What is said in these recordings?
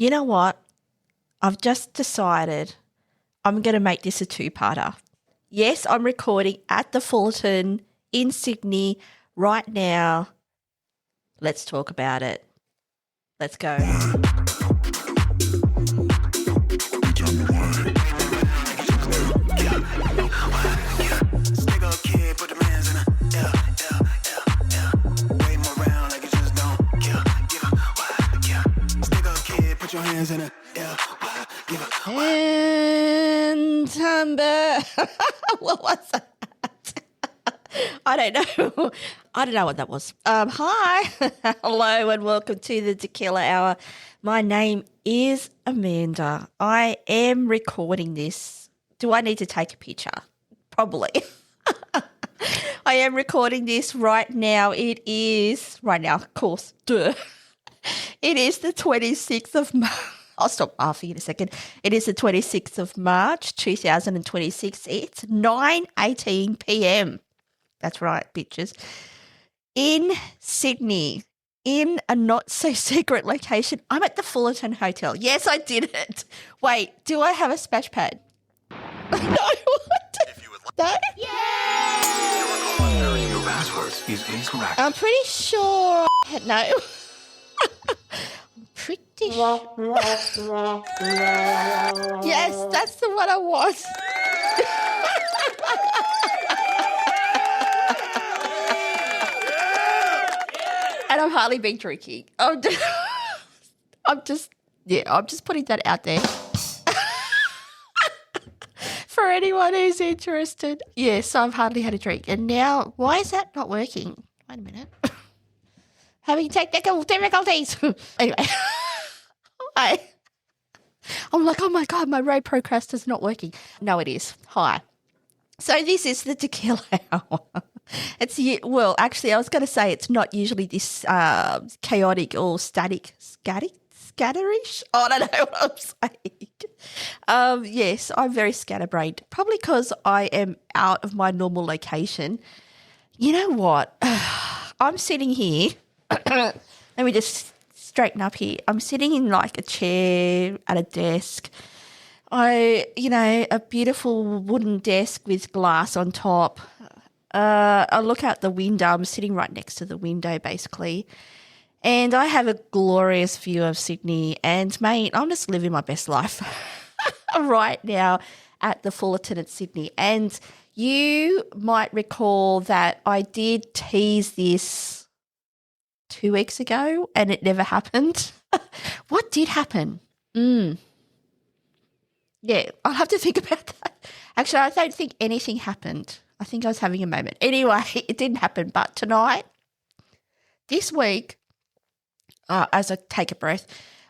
You know what? I've just decided I'm going to make this a two-parter. Yes, I'm recording at the Fullerton in Sydney right now. Let's talk about it. Let's go. And what was that? I don't know. I don't know what that was. Hi. Hello and welcome to the Tequila Hour. My name is Amanda. I am recording this. Do I need to take a picture? Probably. I am recording this right now. It is, right now, of course, duh. It is the 26th of March. I'll stop laughing in a second. It is the 26th of March, 2026. It's 9:18 p.m. That's right, bitches. In Sydney, in a not-so-secret location. I'm at the Fullerton Hotel. Yes, I did it. Wait, do I have a splash pad? No, what? If you would like No? Yay! Your password is incorrect. I'm pretty sure no. I'm pretty sure. Yes, that's the one I was. And I've hardly been drinking. I'm just putting that out there. For anyone who's interested. Yes, I've hardly had a drink. And now, why is that not working? Wait a minute. Having technical difficulties. Anyway. I'm like, oh my God, my road procrast is not working. No, it is. Hi. So this is the Tequila Hour. Well, actually, I was going to say it's not usually this chaotic or scatterish. I don't know what I'm saying. Yes, I'm very scatterbrained, probably because I am out of my normal location. You know what? I'm sitting here. Let me just straighten up here. I'm sitting in like a chair at a desk. A beautiful wooden desk with glass on top. I look out the window. I'm sitting right next to the window, basically. And I have a glorious view of Sydney. And, mate, I'm just living my best life right now at the Fullerton in Sydney. And you might recall that I did tease this 2 weeks ago and it never happened. What did happen? Yeah, I'll have to think about that. Actually, I don't think anything happened. I think I was having a moment. Anyway, it didn't happen. But tonight, this week, as I take a breath,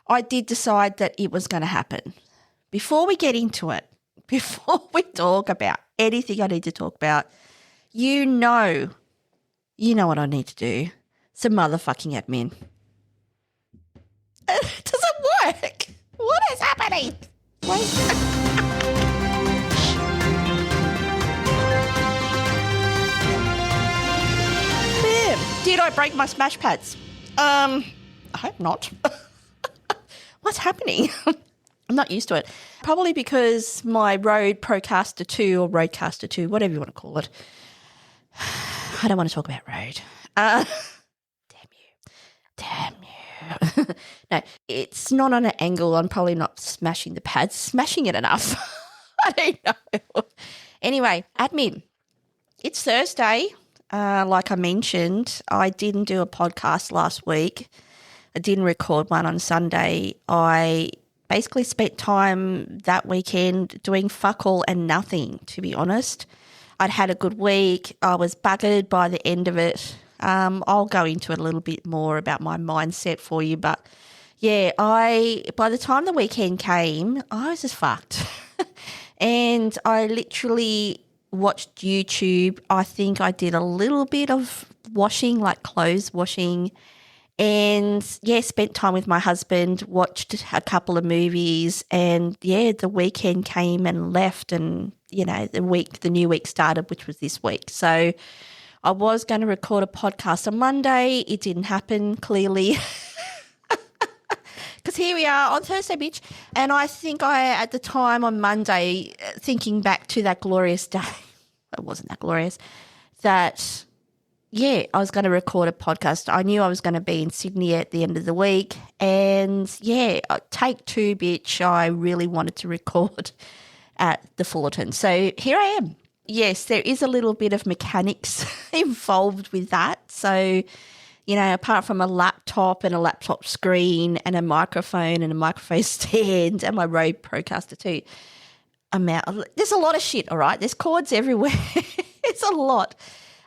I did decide that it was going to happen. Before we get into it, before we talk about anything I need to talk about, you know what I need to do. Some motherfucking admin. It doesn't work. What is happening? Wait. Did I break my smash pads? I hope not. What's happening? I'm not used to it. Probably because my Rode Procaster 2 or Rodecaster 2, whatever you want to call it. I don't want to talk about Rode. Damn you. No, it's not on an angle. I'm probably not smashing the pads. Smashing it enough. I don't know. Anyway, admin. It's Thursday. Like I mentioned, I didn't do a podcast last week. I didn't record one on Sunday. I basically spent time that weekend doing fuck all and nothing, to be honest. I'd had a good week. I was buggered by the end of it. I'll go into it a little bit more about my mindset for you. But, yeah, by the time the weekend came, I was just fucked. And I literally watched YouTube. I think I did a little bit of washing, like clothes washing, and spent time with my husband, watched a couple of movies, and the weekend came and left, and the new week started, which was this week. So I was going to record a podcast on Monday. It didn't happen, clearly. Because here we are on Thursday, bitch. And I think at the time on Monday, thinking back to that glorious day, it wasn't that glorious, that, I was going to record a podcast. I knew I was going to be in Sydney at the end of the week. And, take two, bitch, I really wanted to record at the Fullerton. So here I am. Yes, there is a little bit of mechanics involved with that. So, apart from a laptop and a laptop screen and a microphone and a microphone stand and my Rode Procaster too, there's a lot of shit, all right? There's cords everywhere. It's a lot.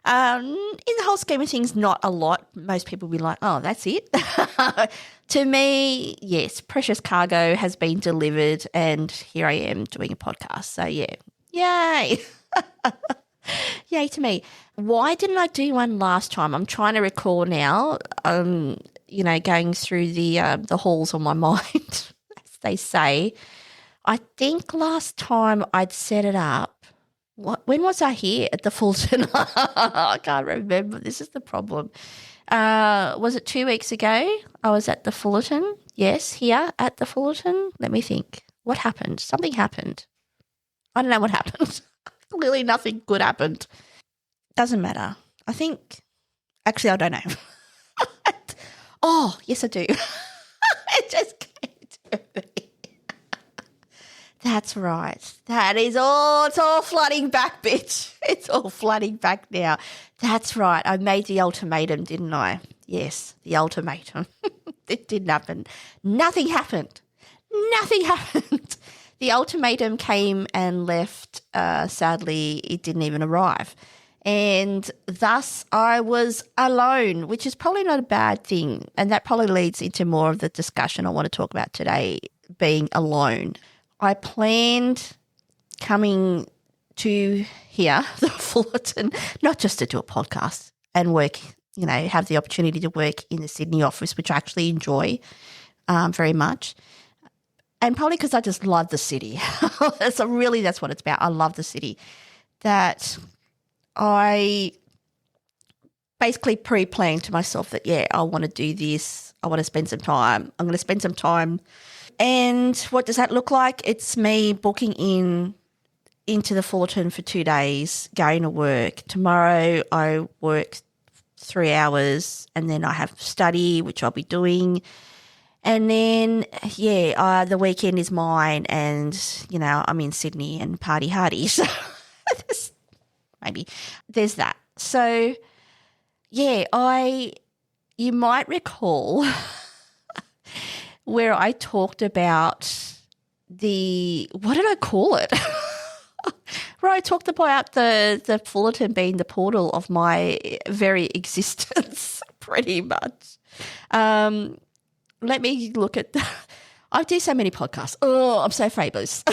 In the whole scheme of things, not a lot. Most people will be like, oh, that's it. To me, yes, precious cargo has been delivered and here I am doing a podcast. So, yeah, yay. Yay to me. Why didn't I do one last time? I'm trying to recall now, going through the halls on my mind, as they say. I think last time I'd set it up. When was I here at the Fulton? I can't remember. This is the problem. Was it 2 weeks ago? I was at the Fullerton. Yes, here at the Fullerton. Let me think. What happened? Something happened. I don't know what happened. Clearly nothing good happened. Doesn't matter. I think, actually, I don't know. Oh, yes, I do. It just came to me. That's right. That is all. It's all flooding back, bitch. It's all flooding back now. That's right. I made the ultimatum, didn't I? Yes, the ultimatum. It didn't happen. Nothing happened. Nothing happened. The ultimatum came and left. Sadly, it didn't even arrive. And thus I was alone, which is probably not a bad thing. And that probably leads into more of the discussion I want to talk about today, being alone. I planned coming to here, the Fullerton, not just to do a podcast and work, have the opportunity to work in the Sydney office, which I actually enjoy very much. And probably because I just love the city. So really that's what it's about. I love the city. That I basically pre-planned to myself that, I want to do this. I want to spend some time. I'm going to spend some time. And what does that look like? It's me booking into the Fullerton for 2 days, going to work. Tomorrow I work 3 hours and then I have study, which I'll be doing. And then, the weekend is mine and, I'm in Sydney and party hardy. So maybe there's that. So, you might recall where I talked about what did I call it? Where I talked about the Fullerton being the portal of my very existence, pretty much. Let me look at I do so many podcasts. Oh, I'm so fabulous.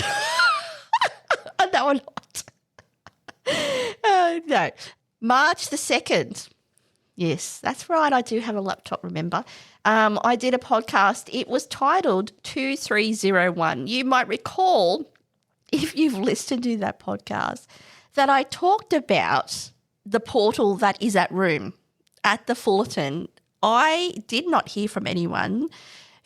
No, I'm not. No. March the 2nd. Yes, that's right. I do have a laptop, remember. I did a podcast. It was titled 2301. You might recall, if you've listened to that podcast, that I talked about the portal that is at room at the Fullerton. I did not hear from anyone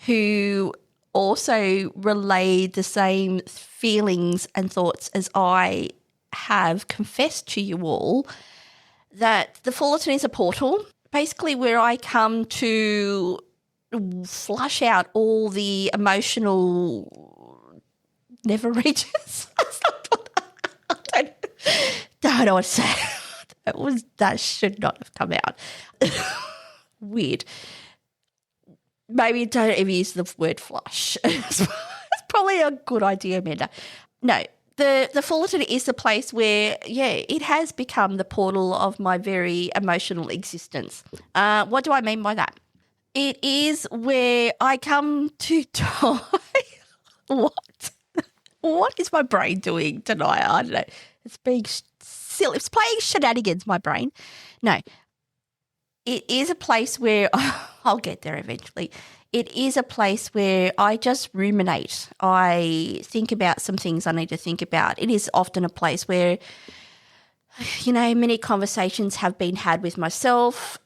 who also relayed the same feelings and thoughts as I have confessed to you all, that the Fullerton is a portal, basically where I come to flush out all the emotional never reaches. I don't know what to say. That should not have come out. Weird. Maybe don't even use the word flush. It's probably a good idea, Amanda. No, the Fullerton is the place where, it has become the portal of my very emotional existence. What do I mean by that? It is where I come to die. What? What is my brain doing tonight? I don't know. It's being silly. It's playing shenanigans, my brain. No. It is a place where I'll get there eventually. It is a place where I just ruminate. I think about some things I need to think about. It is often a place where, many conversations have been had with myself,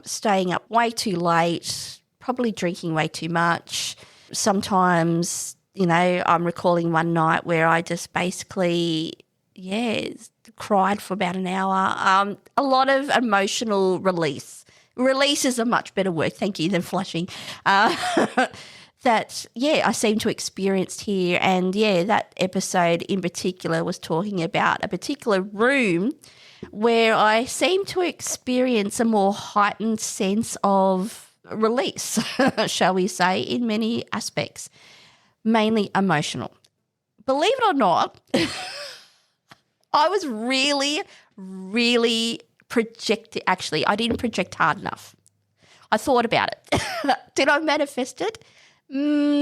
staying up way too late, probably drinking way too much. Sometimes, I'm recalling one night where I just basically, cried for about an hour. A lot of emotional release. Release is a much better word, thank you, than flushing. I seem to experience here. And, that episode in particular was talking about a particular room where I seem to experience a more heightened sense of release, shall we say, in many aspects, mainly emotional. Believe it or not, I was really, really projecting. Actually, I didn't project hard enough. I thought about it. Did I manifest it?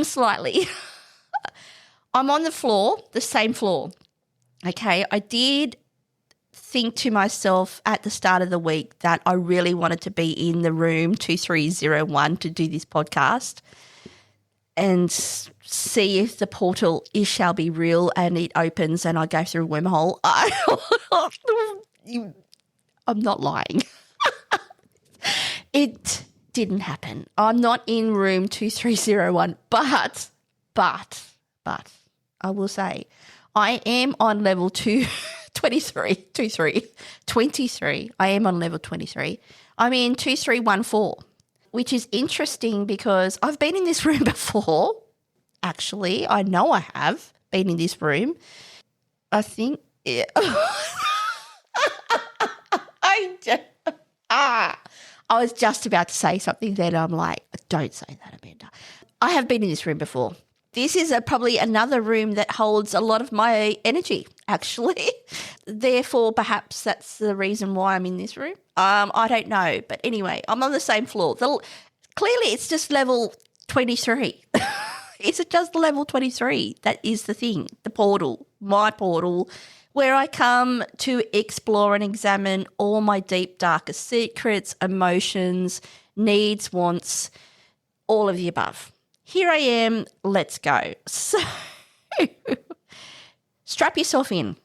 Slightly. I'm on the floor, the same floor. Okay, I did think to myself at the start of the week that I really wanted to be in the room 2301 to do this podcast and see if the portal shall be real and it opens and I go through a wormhole. I'm not lying. It didn't happen. I'm not in room 2301, but I will say I am on level 23. I am on level 23. I'm in 2314, which is interesting because I've been in this room before. Actually, I know I have been in this room. I think I was just about to say something then. I'm like, don't say that, Amanda. I have been in this room before. This is probably another room that holds a lot of my energy, actually. Therefore, perhaps that's the reason why I'm in this room. I don't know. But anyway, I'm on the same floor. Clearly, it's just level 23. Is it just level 23? That is the thing, the portal, my portal, where I come to explore and examine all my deep, darkest secrets, emotions, needs, wants, all of the above. Here I am, let's go. So, strap yourself in,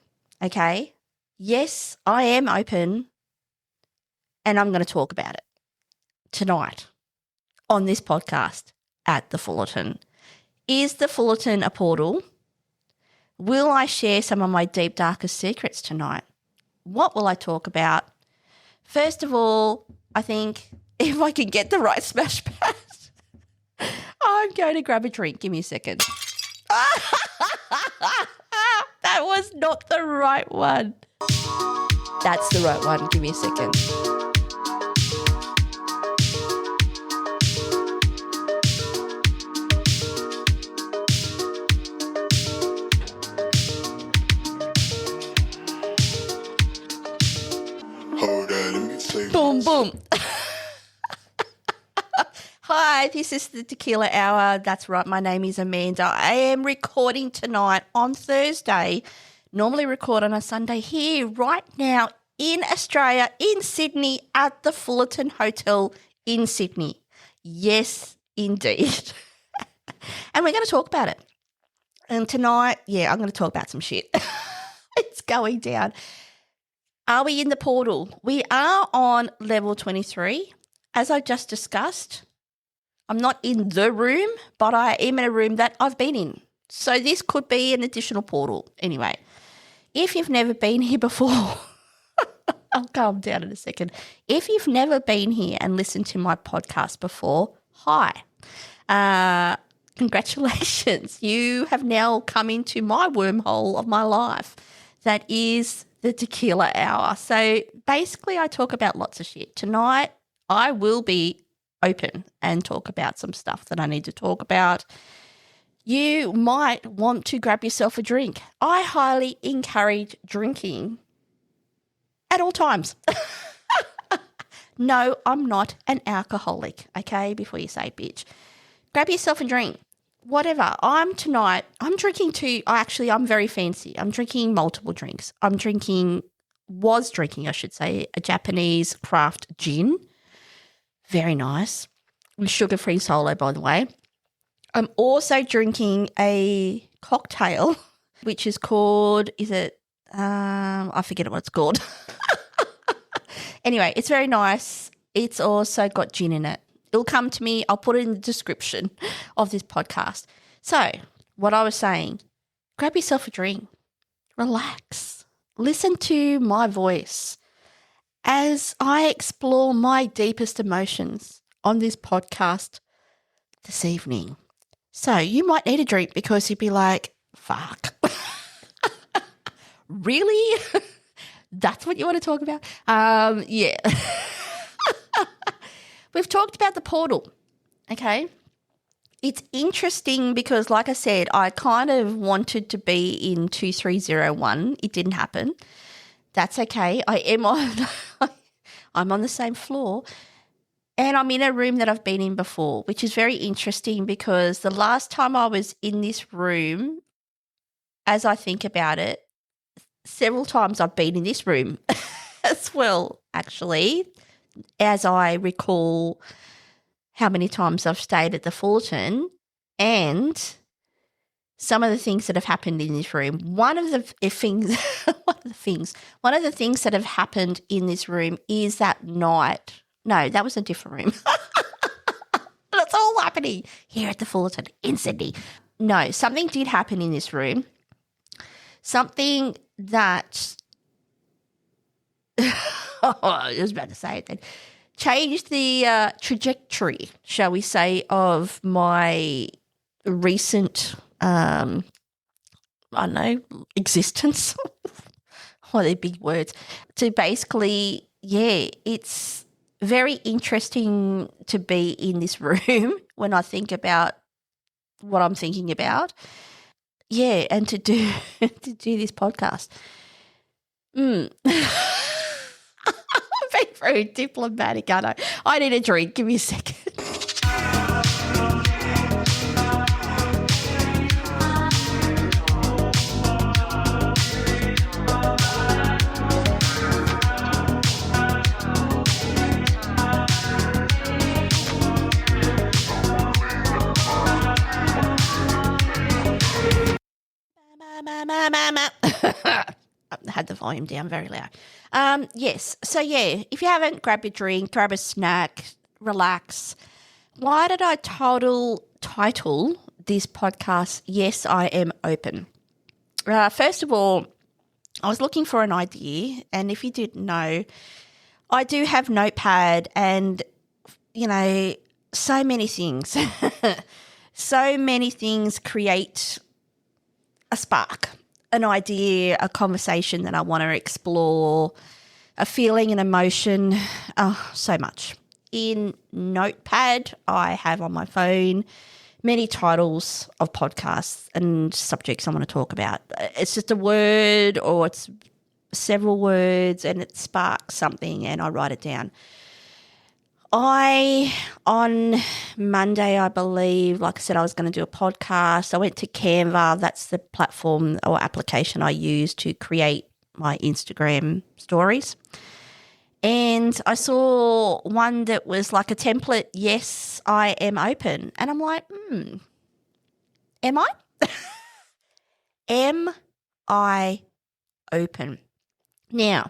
okay? Yes, I am open and I'm going to talk about it tonight on this podcast at the Fullerton. Is the Fullerton a portal? Will I share some of my deep, darkest secrets tonight? What will I talk about? First of all, I think if I can get the right smash pad, I'm going to grab a drink. Give me a second. That was not the right one. That's the right one. Give me a second. Boom, boom. Hi, this is the Tequila Hour. That's right. My name is Amanda. I am recording tonight on Thursday. Normally record on a Sunday here right now in Australia, in Sydney, at the Fullerton Hotel in Sydney. Yes, indeed. And we're going to talk about it. And tonight, I'm going to talk about some shit. It's going down. Are we in the portal? We are on level 23. As I just discussed, I'm not in the room, but I am in a room that I've been in. So this could be an additional portal. Anyway, if you've never been here before, I'll calm down in a second. If you've never been here and listened to my podcast before, hi. Congratulations. You have now come into my wormhole of my life. That is the Tequila Hour. So basically I talk about lots of shit. Tonight I will be open and talk about some stuff that I need to talk about. You might want to grab yourself a drink. I highly encourage drinking at all times. No, I'm not an alcoholic, okay, before you say bitch. Grab yourself a drink. Whatever. I'm drinking I'm very fancy. I'm drinking multiple drinks. Was drinking, I should say, a Japanese craft gin. Very nice. Sugar-free solo, by the way. I'm also drinking a cocktail, which is called, I forget what it's called. Anyway, it's very nice. It's also got gin in it. It'll come to me. I'll put it in the description of this podcast. So what I was saying, grab yourself a drink, relax, listen to my voice as I explore my deepest emotions on this podcast this evening. So you might need a drink because you'd be like, fuck, really? That's what you want to talk about? Yeah. We've talked about the portal, okay? It's interesting because, like I said, I kind of wanted to be in 2301. It didn't happen. That's okay. I'm on the same floor and I'm in a room that I've been in before, which is very interesting because the last time I was in this room, as I think about it, several times I've been in this room as well, actually, as I recall how many times I've stayed at the Fullerton and some of the things that have happened in this room. One of the things that have happened in this room is that night. No, that was a different room. It's all happening here at the Fullerton in Sydney. No, something did happen in this room. Something that I was about to say it then. Changed the trajectory, shall we say, of my recent, I don't know, existence. What are they big words? To basically, yeah, it's very interesting to be in this room when I think about what I'm thinking about. Yeah, and to do this podcast. I'm being very diplomatic, aren't I? I need a drink. Give me a second. I had the volume down very loud. Yes. So, yeah, if you haven't, grab your drink, grab a snack, relax. Why did I title this podcast, Yes, I Am Open? First of all, I was looking for an idea, and if you didn't know, I do have Notepad and, you know, so many things. So many things create a spark, an idea, a conversation that I want to explore, a feeling, an emotion, so much. In Notepad, I have on my phone many titles of podcasts and subjects I want to talk about. It's just a word or it's several words and it sparks something and I write it down. On Monday, I believe, like I said, I was going to do a podcast. I went to Canva. That's the platform or application I use to create my Instagram stories. And I saw one that was like a template, Yes, I Am Open. And I'm like, am I? Am I open? Now,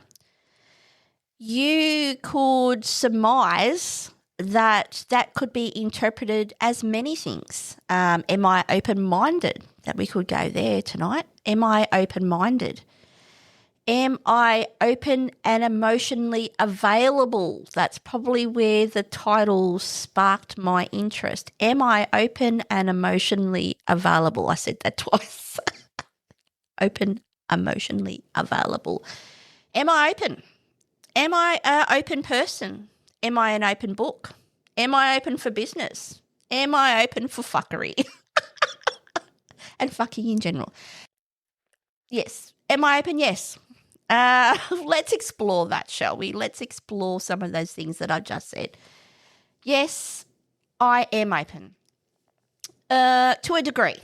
you could surmise that could be interpreted as many things. Am I open-minded? That we could go there tonight. Am I open-minded? Am I open and emotionally available? That's probably where the title sparked my interest. Am I open and emotionally available? I said that twice. Open, emotionally available. Am I open? Am I an open person? Am I an open book? Am I open for business? Am I open for fuckery? And fucking in general. Yes. Am I open? Yes. Let's explore that, shall we? Let's explore some of those things that I just said. Yes, I am open. To a degree.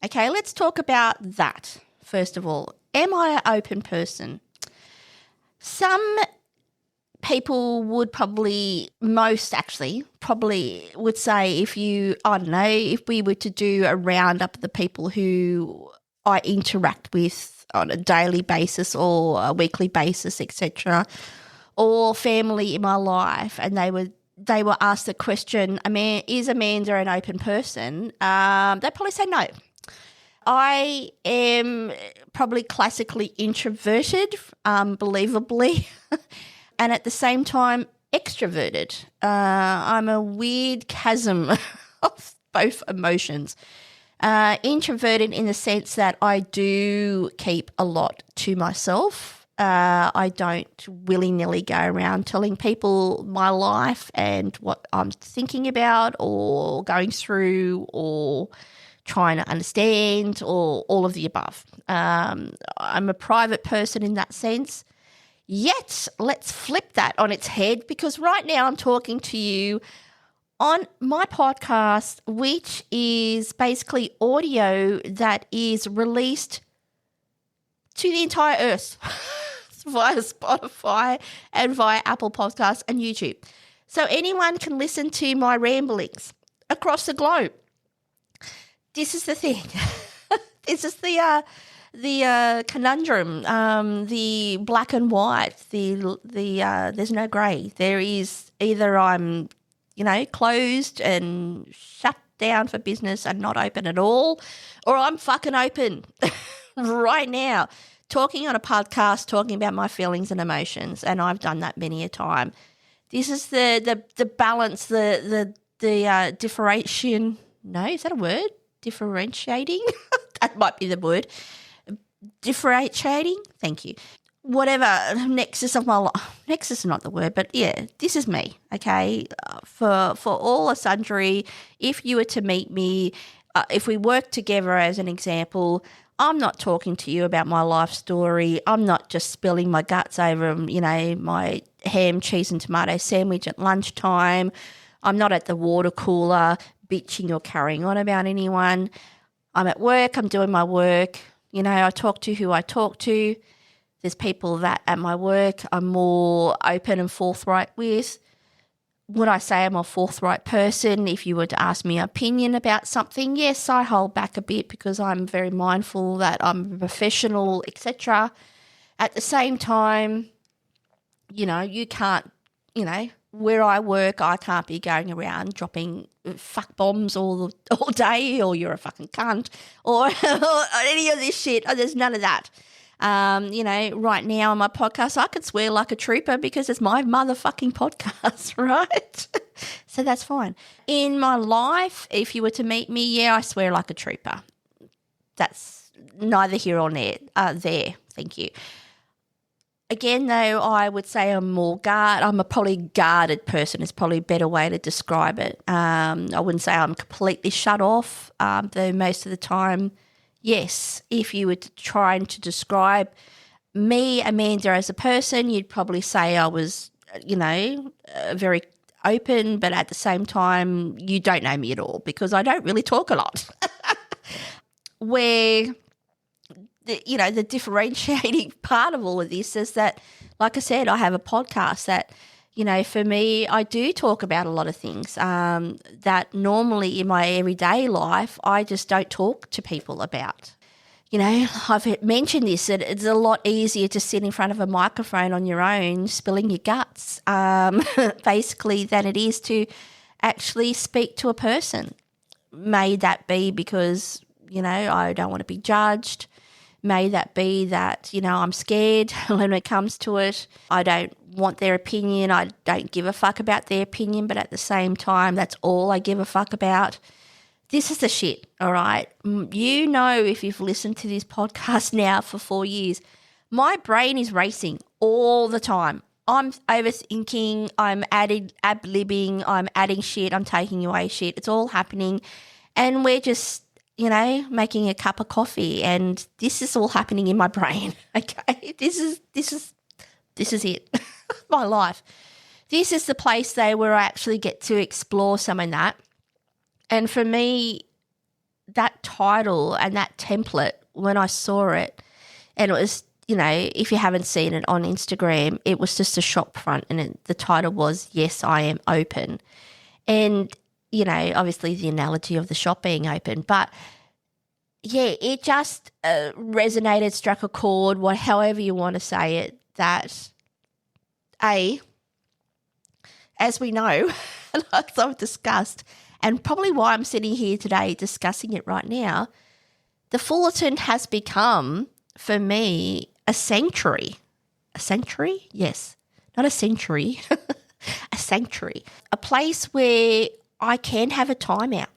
Okay, let's talk about that first of all. Am I an open person? Some people would probably would say if we were to do a roundup of the people who I interact with on a daily basis or a weekly basis, etc., or family in my life, and they were they were asked the question, is Amanda an open person? They'd probably say no. I am probably classically introverted, believably, and at the same time extroverted. I'm a weird chasm of both emotions. Introverted in the sense that I do keep a lot to myself. I don't willy-nilly go around telling people my life and what I'm thinking about or going through or trying to understand or all of the above. I'm a private person in that sense. Yet, let's flip that on its head, because right now I'm talking to you on my podcast, which is basically audio that is released to the entire earth via Spotify and via Apple Podcasts and YouTube. So anyone can listen to my ramblings across the globe. This is the thing. This is the conundrum, the black and white, there's no grey. There is either I'm, closed and shut down for business and not open at all, or I'm fucking open right now, talking on a podcast, talking about my feelings and emotions, and I've done that many a time. This is the balance, the differentiation. No, is that a word? Differentiating? That might be the word. Differentiating? Thank you. Whatever nexus of my life. Nexus is not the word, but yeah, this is me, okay? For all a sundry, if you were to meet me, if we work together as an example, I'm not talking to you about my life story. I'm not just spilling my guts over, my ham, cheese and tomato sandwich at lunchtime. I'm not at the water cooler bitching or carrying on about anyone. I'm at work. I'm doing my work. I talk to who I talk to. There's people that at my work I'm more open and forthright with. Would I say I'm a forthright person? If you were to ask me an opinion about something, yes, I hold back a bit because I'm very mindful that I'm a professional, etc. At the same time, you can't, where I work, I can't be going around dropping fuck bombs all day, or you're a fucking cunt, or any of this shit. Oh, there's none of that. Right now on my podcast, I could swear like a trooper because it's my motherfucking podcast, right? So that's fine. In my life, if you were to meet me, yeah, I swear like a trooper. That's neither here or there. Thank you. Again, though, I would say I'm a probably guarded person is probably a better way to describe it. I wouldn't say I'm completely shut off, though most of the time, yes, if you were trying to describe me, Amanda, as a person, you'd probably say I was, very open, but at the same time, you don't know me at all because I don't really talk a lot. Where the differentiating part of all of this is that, like I said, I have a podcast that, for me, I do talk about a lot of things that normally in my everyday life, I just don't talk to people about. I've mentioned this, that it's a lot easier to sit in front of a microphone on your own, spilling your guts, basically, than it is to actually speak to a person. May that be because, I don't want to be judged. May that be that, I'm scared when it comes to it. I don't want their opinion. I don't give a fuck about their opinion, but at the same time, that's all I give a fuck about. This is the shit, all right? If you've listened to this podcast now for 4 years, my brain is racing all the time. I'm overthinking, I'm ad-libbing, I'm adding shit, I'm taking away shit. It's all happening. And we're just making a cup of coffee, and this is all happening in my brain. Okay, this is it, my life. This is the place though where I actually get to explore some of that. And for me, that title and that template, when I saw it, and it was, if you haven't seen it on Instagram, it was just a shop front, and the title was "Yes, I am open," and obviously the analogy of the shop being open, but yeah, it just resonated, struck a chord, however you want to say it, that as we know, as I've discussed, and probably why I'm sitting here today discussing it right now, the Fullerton has become, for me, a sanctuary. A sanctuary? Yes. Not a century. A sanctuary. A place where I can have a time out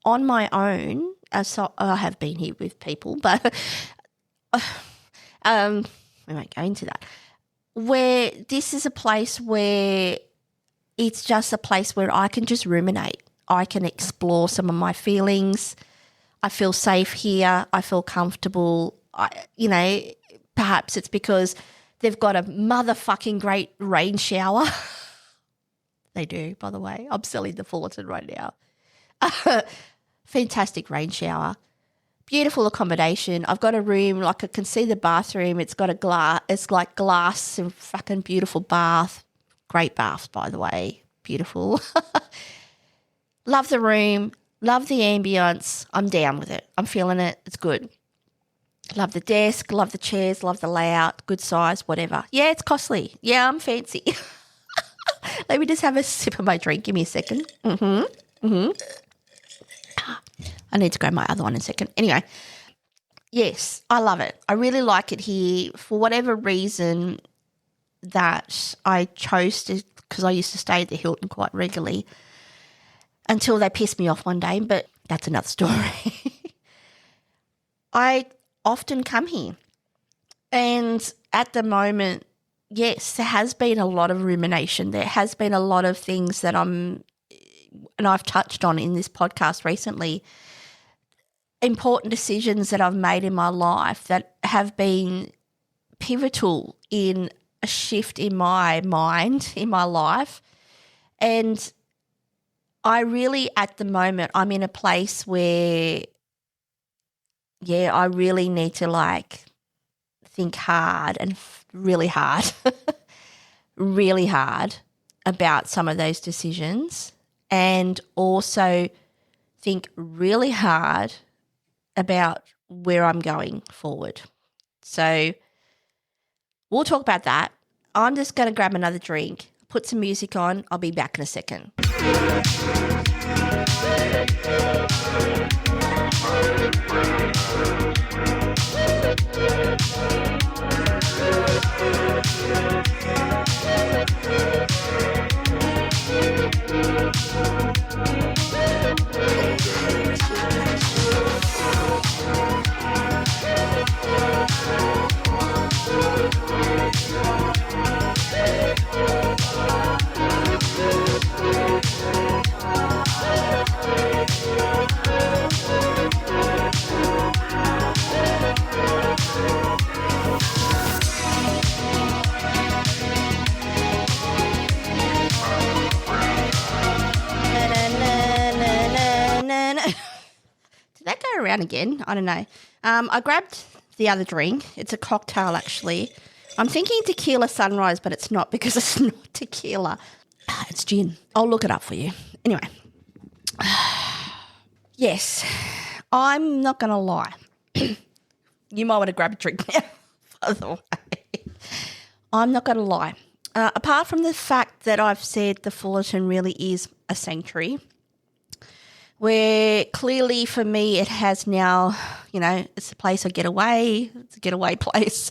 on my own. So I have been here with people, but we won't go into that. Where this is a place where it's just a place where I can just ruminate. I can explore some of my feelings. I feel safe here. I feel comfortable. Perhaps it's because they've got a motherfucking great rain shower. They do, by the way. I'm selling the Fullerton right now. Fantastic rain shower. Beautiful accommodation. I've got a room, I can see the bathroom. It's got a glass. It's like glass and fucking beautiful bath. Great bath, by the way. Beautiful. Love the room. Love the ambience. I'm down with it. I'm feeling it. It's good. Love the desk. Love the chairs. Love the layout. Good size, whatever. Yeah, it's costly. Yeah, I'm fancy. Let me just have a sip of my drink. Give me a second. I need to grab my other one in a second. Anyway, yes, I love it. I really like it here. For whatever reason that I chose to, because I used to stay at the Hilton quite regularly until they pissed me off one day, but that's another story. I often come here. And at the moment, yes, there has been a lot of rumination. There has been a lot of things that and I've touched on in this podcast recently, important decisions that I've made in my life that have been pivotal in a shift in my mind, in my life. And I really, at the moment, I'm in a place where, I really need to think hard and really hard, really hard about some of those decisions, and also think really hard about where I'm going forward. So we'll talk about that. I'm just going to grab another drink, put some music on. I'll be back in a second. Did that go around again? I don't know. I grabbed the other drink. It's a cocktail, actually. I'm thinking tequila sunrise, but it's not because it's not tequila. It's gin. I'll look it up for you. Anyway. Yes, I'm not going to lie. You might want to grab a drink now, by the way. I'm not going to lie. Apart from the fact that I've said the Fullerton really is a sanctuary, where clearly for me it has now, it's a place I get away. It's a getaway place.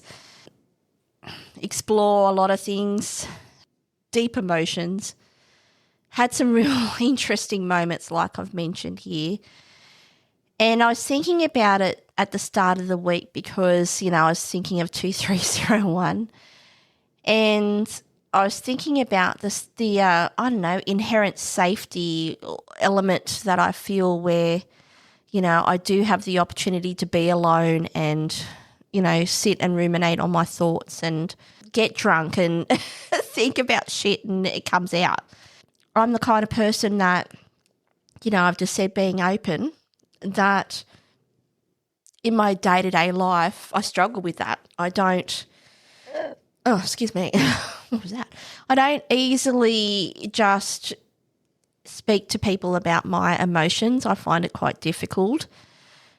Explore a lot of things, deep emotions. Had some real interesting moments like I've mentioned here. And I was thinking about it at the start of the week because, I was thinking of 2301. And I was thinking about the inherent safety element that I feel where, I do have the opportunity to be alone and, sit and ruminate on my thoughts and get drunk and think about shit and it comes out. I'm the kind of person that, I've just said being open, that in my day-to-day life, I struggle with that. I don't, excuse me, what was that? I don't easily just speak to people about my emotions. I find it quite difficult,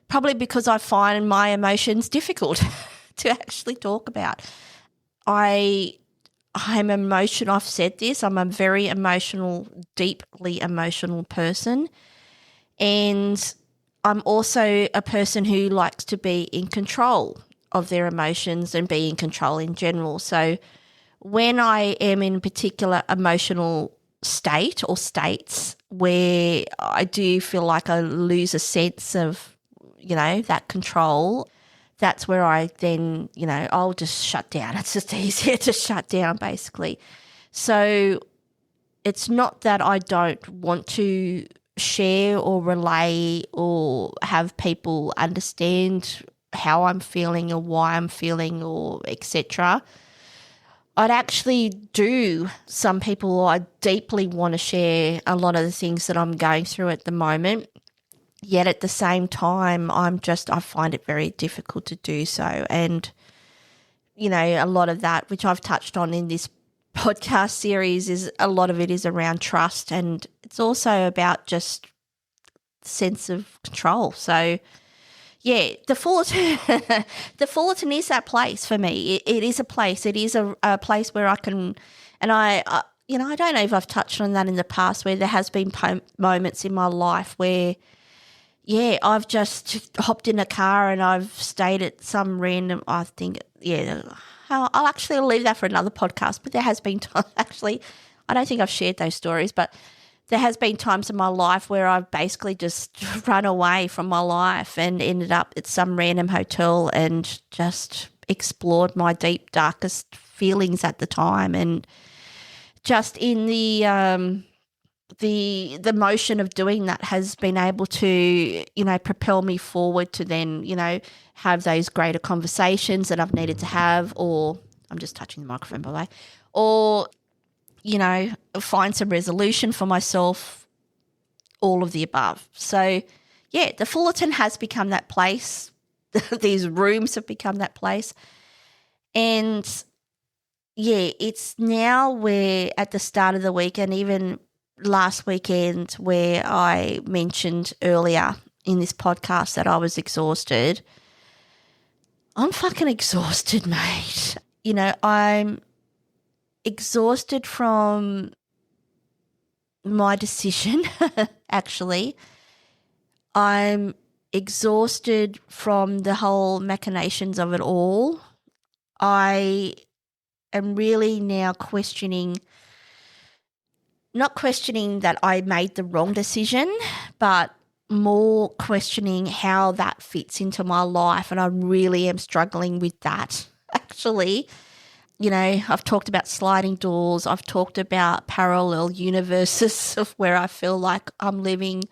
probably because I find my emotions difficult to actually talk about. I I'm emotional. I've said this. I'm a very emotional, deeply emotional person. And I'm also a person who likes to be in control of their emotions and be in control in general. So when I am in a particular emotional state or states where I do feel like I lose a sense of, that control, that's where I then, I'll just shut down. It's just easier to shut down basically. So it's not that I don't want to share or relay or have people understand how I'm feeling or why I'm feeling or etc. I'd actually do. Some people, I deeply want to share a lot of the things that I'm going through at the moment. Yet at the same time, I find it very difficult to do so. And, a lot of that, which I've touched on in this podcast series, is a lot of it is around trust. And it's also about just sense of control. So, yeah, the Fullerton, the Fullerton is that place for me. It is a place. It is a place where I can, and I don't know if I've touched on that in the past, where there has been moments in my life where, yeah, I've just hopped in a car and I've stayed at some random, I'll actually leave that for another podcast, but there has been time, actually, I don't think I've shared those stories, but there has been times in my life where I've basically just run away from my life and ended up at some random hotel and just explored my deep, darkest feelings at the time. And just in the motion of doing that has been able to, propel me forward to then, have those greater conversations that I've needed to have, or I'm just touching the microphone, by the way, or, find some resolution for myself, all of the above. So, yeah, the Fullerton has become that place. These rooms have become that place. And, yeah, it's now where at the start of the week and even last weekend, where I mentioned earlier in this podcast that I was exhausted, I'm fucking exhausted, mate. I'm exhausted from my decision, actually. I'm exhausted from the whole machinations of it all. I am really now not questioning that I made the wrong decision, but more questioning how that fits into my life. And I really am struggling with that, actually. I've talked about sliding doors. I've talked about parallel universes of where I feel like I'm living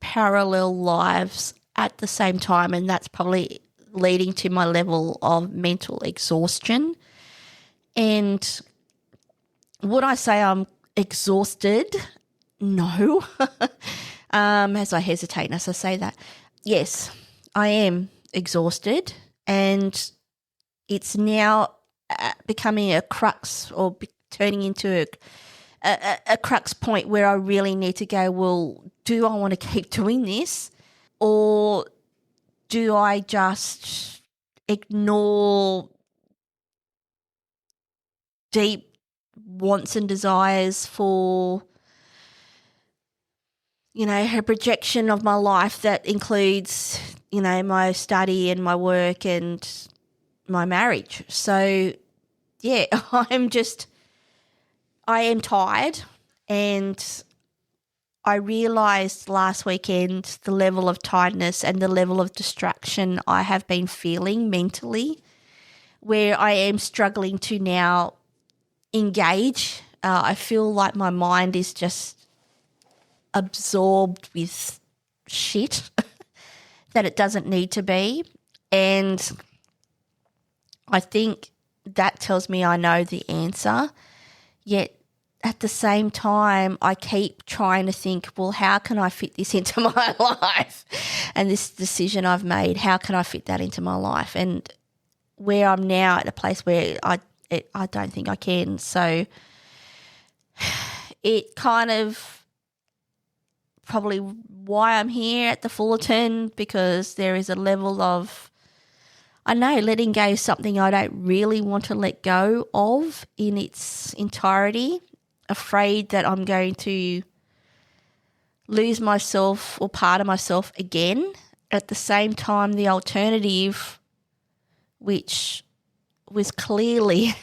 parallel lives at the same time, and that's probably leading to my level of mental exhaustion. And would I say I'm exhausted? No. As I hesitate as I say that. Yes, I am exhausted, and it's now becoming a crux, or turning into a crux point where I really need to go, well, do I want to keep doing this, or do I just ignore deep wants and desires for, a projection of my life that includes, my study and my work and my marriage. So, yeah, I am tired, and I realised last weekend the level of tiredness and the level of distraction I have been feeling mentally, where I am struggling to now engage. I feel like my mind is just absorbed with shit that it doesn't need to be. And I think that tells me I know the answer. Yet at the same time, I keep trying to think, well, how can I fit this into my life? And this decision I've made, how can I fit that into my life? And where I'm now at a place where I don't think I can. So it kind of probably why I'm here at the Fullerton, because there is a level of I know letting go is something I don't really want to let go of in its entirety, afraid that I'm going to lose myself or part of myself again. At the same time, the alternative, which was clearly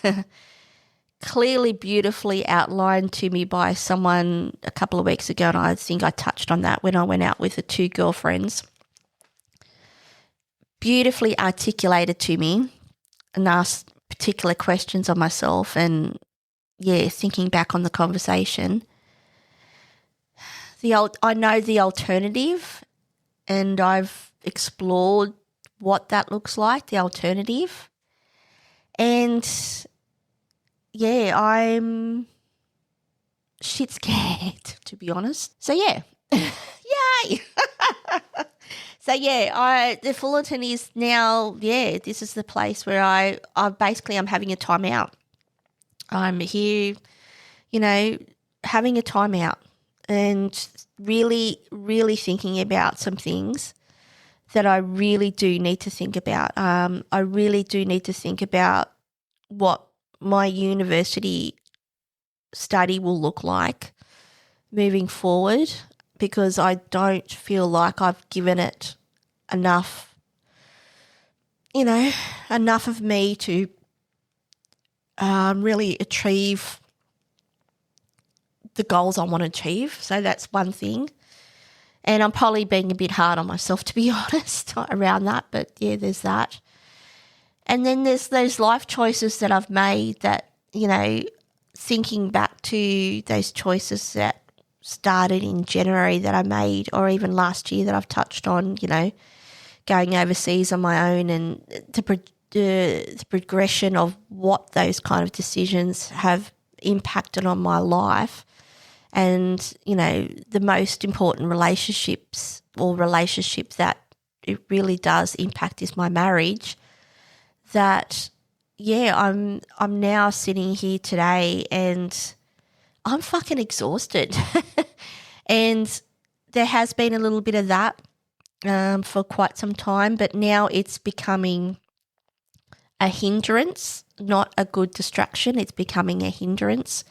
beautifully outlined to me by someone a couple of weeks ago, and I think I touched on that when I went out with the two girlfriends, beautifully articulated to me and asked particular questions of myself, and thinking back on the conversation, I know the alternative, and I've explored what that looks like, the alternative. And I'm shit scared, to be honest. So yay. So the Fullerton is now, this is the place where I'm having a time out. I'm here, having a time out and really, really thinking about some things that I really do need to think about. I really do need to think about what my university study will look like moving forward, because I don't feel like I've given it enough of me to really achieve the goals I want to achieve. So that's one thing. And I'm probably being a bit hard on myself, to be honest, around that. But there's that. And then there's those life choices that I've made that, thinking back to those choices that started in January that I made, or even last year that I've touched on, going overseas on my own, and the progression of what those kind of decisions have impacted on my life. And, the most important relationship that it really does impact is my marriage. That, I'm now sitting here today and I'm fucking exhausted. And there has been a little bit of that for quite some time, but now it's becoming a hindrance, not a good distraction. It's becoming a hindrance.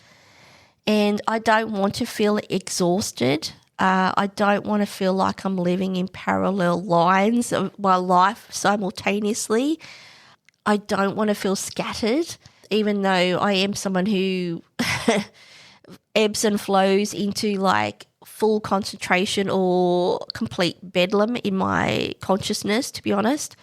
And I don't want to feel exhausted. I don't want to feel like I'm living in parallel lines of my life simultaneously. I don't want to feel scattered, even though I am someone who ebbs and flows into like full concentration or complete bedlam in my consciousness, to be honest.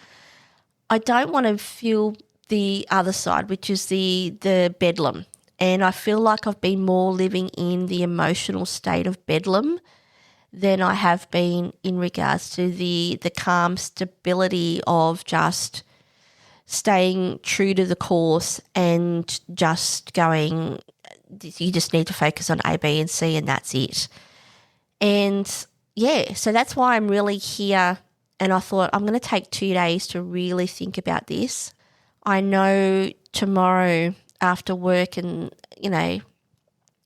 I don't want to feel the other side, which is the bedlam. And I feel like I've been more living in the emotional state of bedlam than I have been in regards to the calm stability of just staying true to the course and just going, you just need to focus on A, B and C and that's it. And so that's why I'm really here, and I thought I'm going to take 2 days to really think about this. I know tomorrow after work and,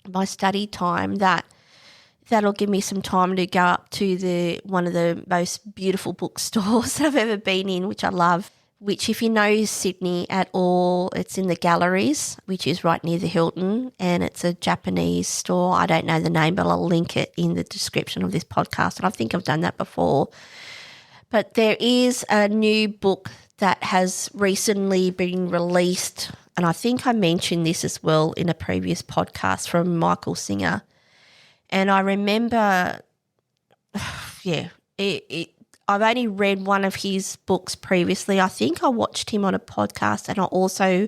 my study time, that'll give me some time to go up to one of the most beautiful bookstores that I've ever been in, which I love, which if you know Sydney at all, it's in the Galleries, which is right near the Hilton, and it's a Japanese store. I don't know the name, but I'll link it in the description of this podcast, and I think I've done that before. But there is a new book that has recently been released, and I think I mentioned this as well in a previous podcast, from Michael Singer. And I remember, I've only read one of his books previously. I think I watched him on a podcast, and I also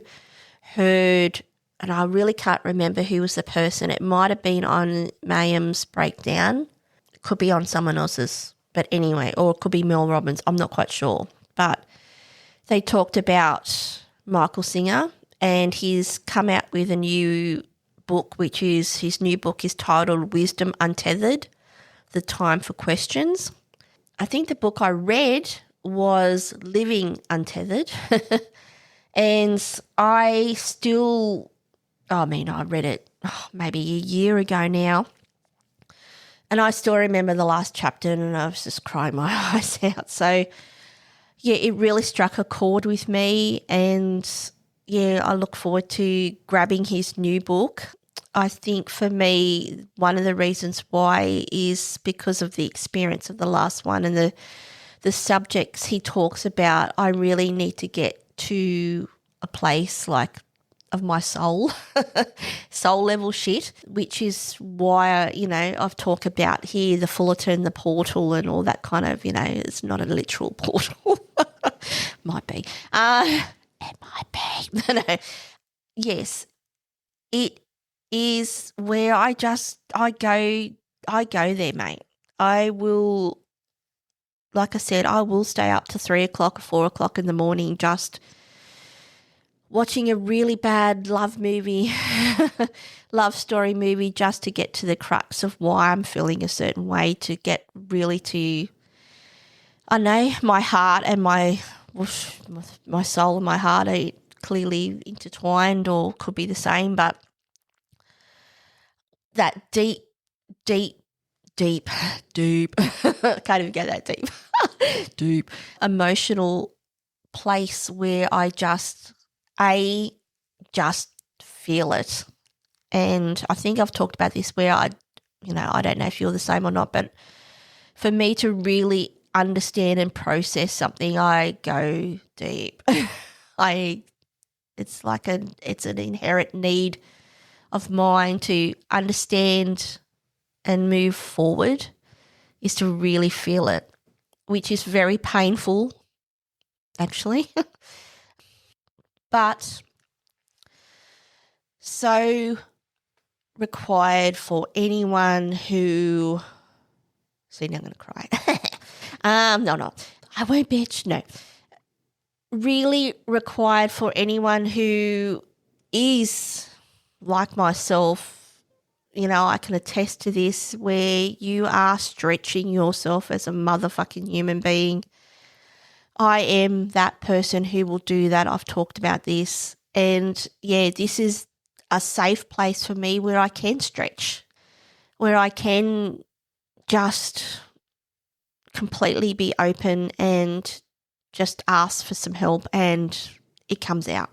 heard, and I really can't remember who was the person. It might have been on Mayim's breakdown. It could be on someone else's, but anyway, or it could be Mel Robbins. I'm not quite sure. But they talked about Michael Singer, and he's come out with a new book, which is, his new book is titled Wisdom Untethered, The Time for Questions. I think the book I read was Living Untethered. And I read it maybe a year ago now. And I still remember the last chapter, and I was just crying my eyes out. So, yeah, it really struck a chord with me, and yeah, I look forward to grabbing his new book. I think for me, one of the reasons why is because of the experience of the last one and the subjects he talks about. I really need to get to a place like of my soul, soul level shit, which is why, I've talked about here the Fullerton, the portal and all that kind of, it's not a literal portal. Might be. It might be. No. Yes, it is where I go there, mate. I will, like I said, I will stay up to 3 o'clock or 4 o'clock in the morning just watching a really bad love movie, love story movie, just to get to the crux of why I'm feeling a certain way, to get really to, I know my heart and my soul and my heart are clearly intertwined or could be the same, but that deep, can't even get that deep, deep emotional place where I just feel it. And I think I've talked about this where I don't know if you're the same or not, but for me to really understand and process something, I go deep. It's an inherent need of mine to understand and move forward, is to really feel it, which is very painful, actually. But so required for anyone who, see, now I'm going to cry. No, I won't, bitch, no. Really required for anyone who is like myself. I can attest to this, where you are stretching yourself as a motherfucking human being. I am that person who will do that. I've talked about this. And yeah, this is a safe place for me where I can stretch, where I can just completely be open and just ask for some help, and it comes out.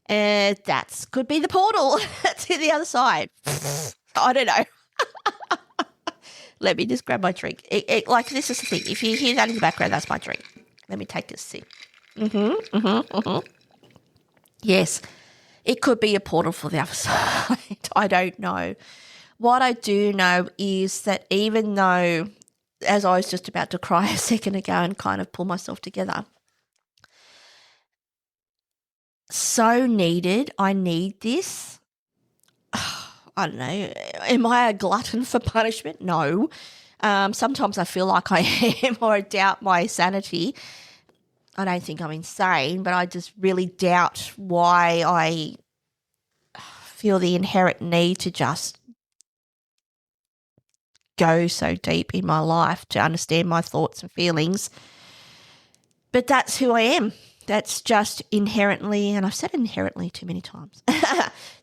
That could be the portal to the other side. I don't know. Let me just grab my drink. This is the thing. If you hear that in the background, that's my drink. Let me take a sip. Yes, it could be a portal for the other side. I don't know. What I do know is that even though, as I was just about to cry a second ago and kind of pull myself together, so needed, I need this. I don't know. Am I a glutton for punishment? No. Sometimes I feel like I am, or I doubt my sanity. I don't think I'm insane, but I just really doubt why I feel the inherent need to just go so deep in my life to understand my thoughts and feelings. But that's who I am. That's just inherently, and I've said inherently too many times,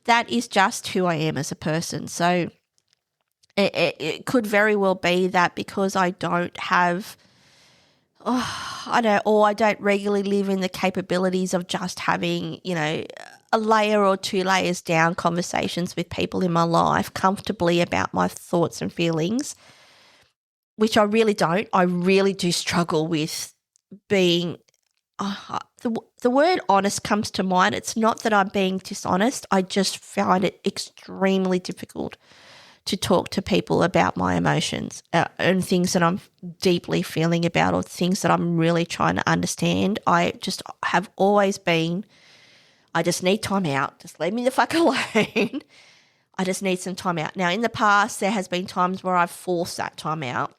that is just who I am as a person. So it could very well be that because I don't have, I don't regularly live in the capabilities of just having, a layer or two layers down conversations with people in my life comfortably about my thoughts and feelings, which I really don't. I really do struggle with being, the word honest comes to mind. It's not that I'm being dishonest. I just find it extremely difficult to talk to people about my emotions and things that I'm deeply feeling about, or things that I'm really trying to understand. I just have always been, I just need time out. Just leave me the fuck alone. I just need some time out. Now, in the past, there has been times where I've forced that time out,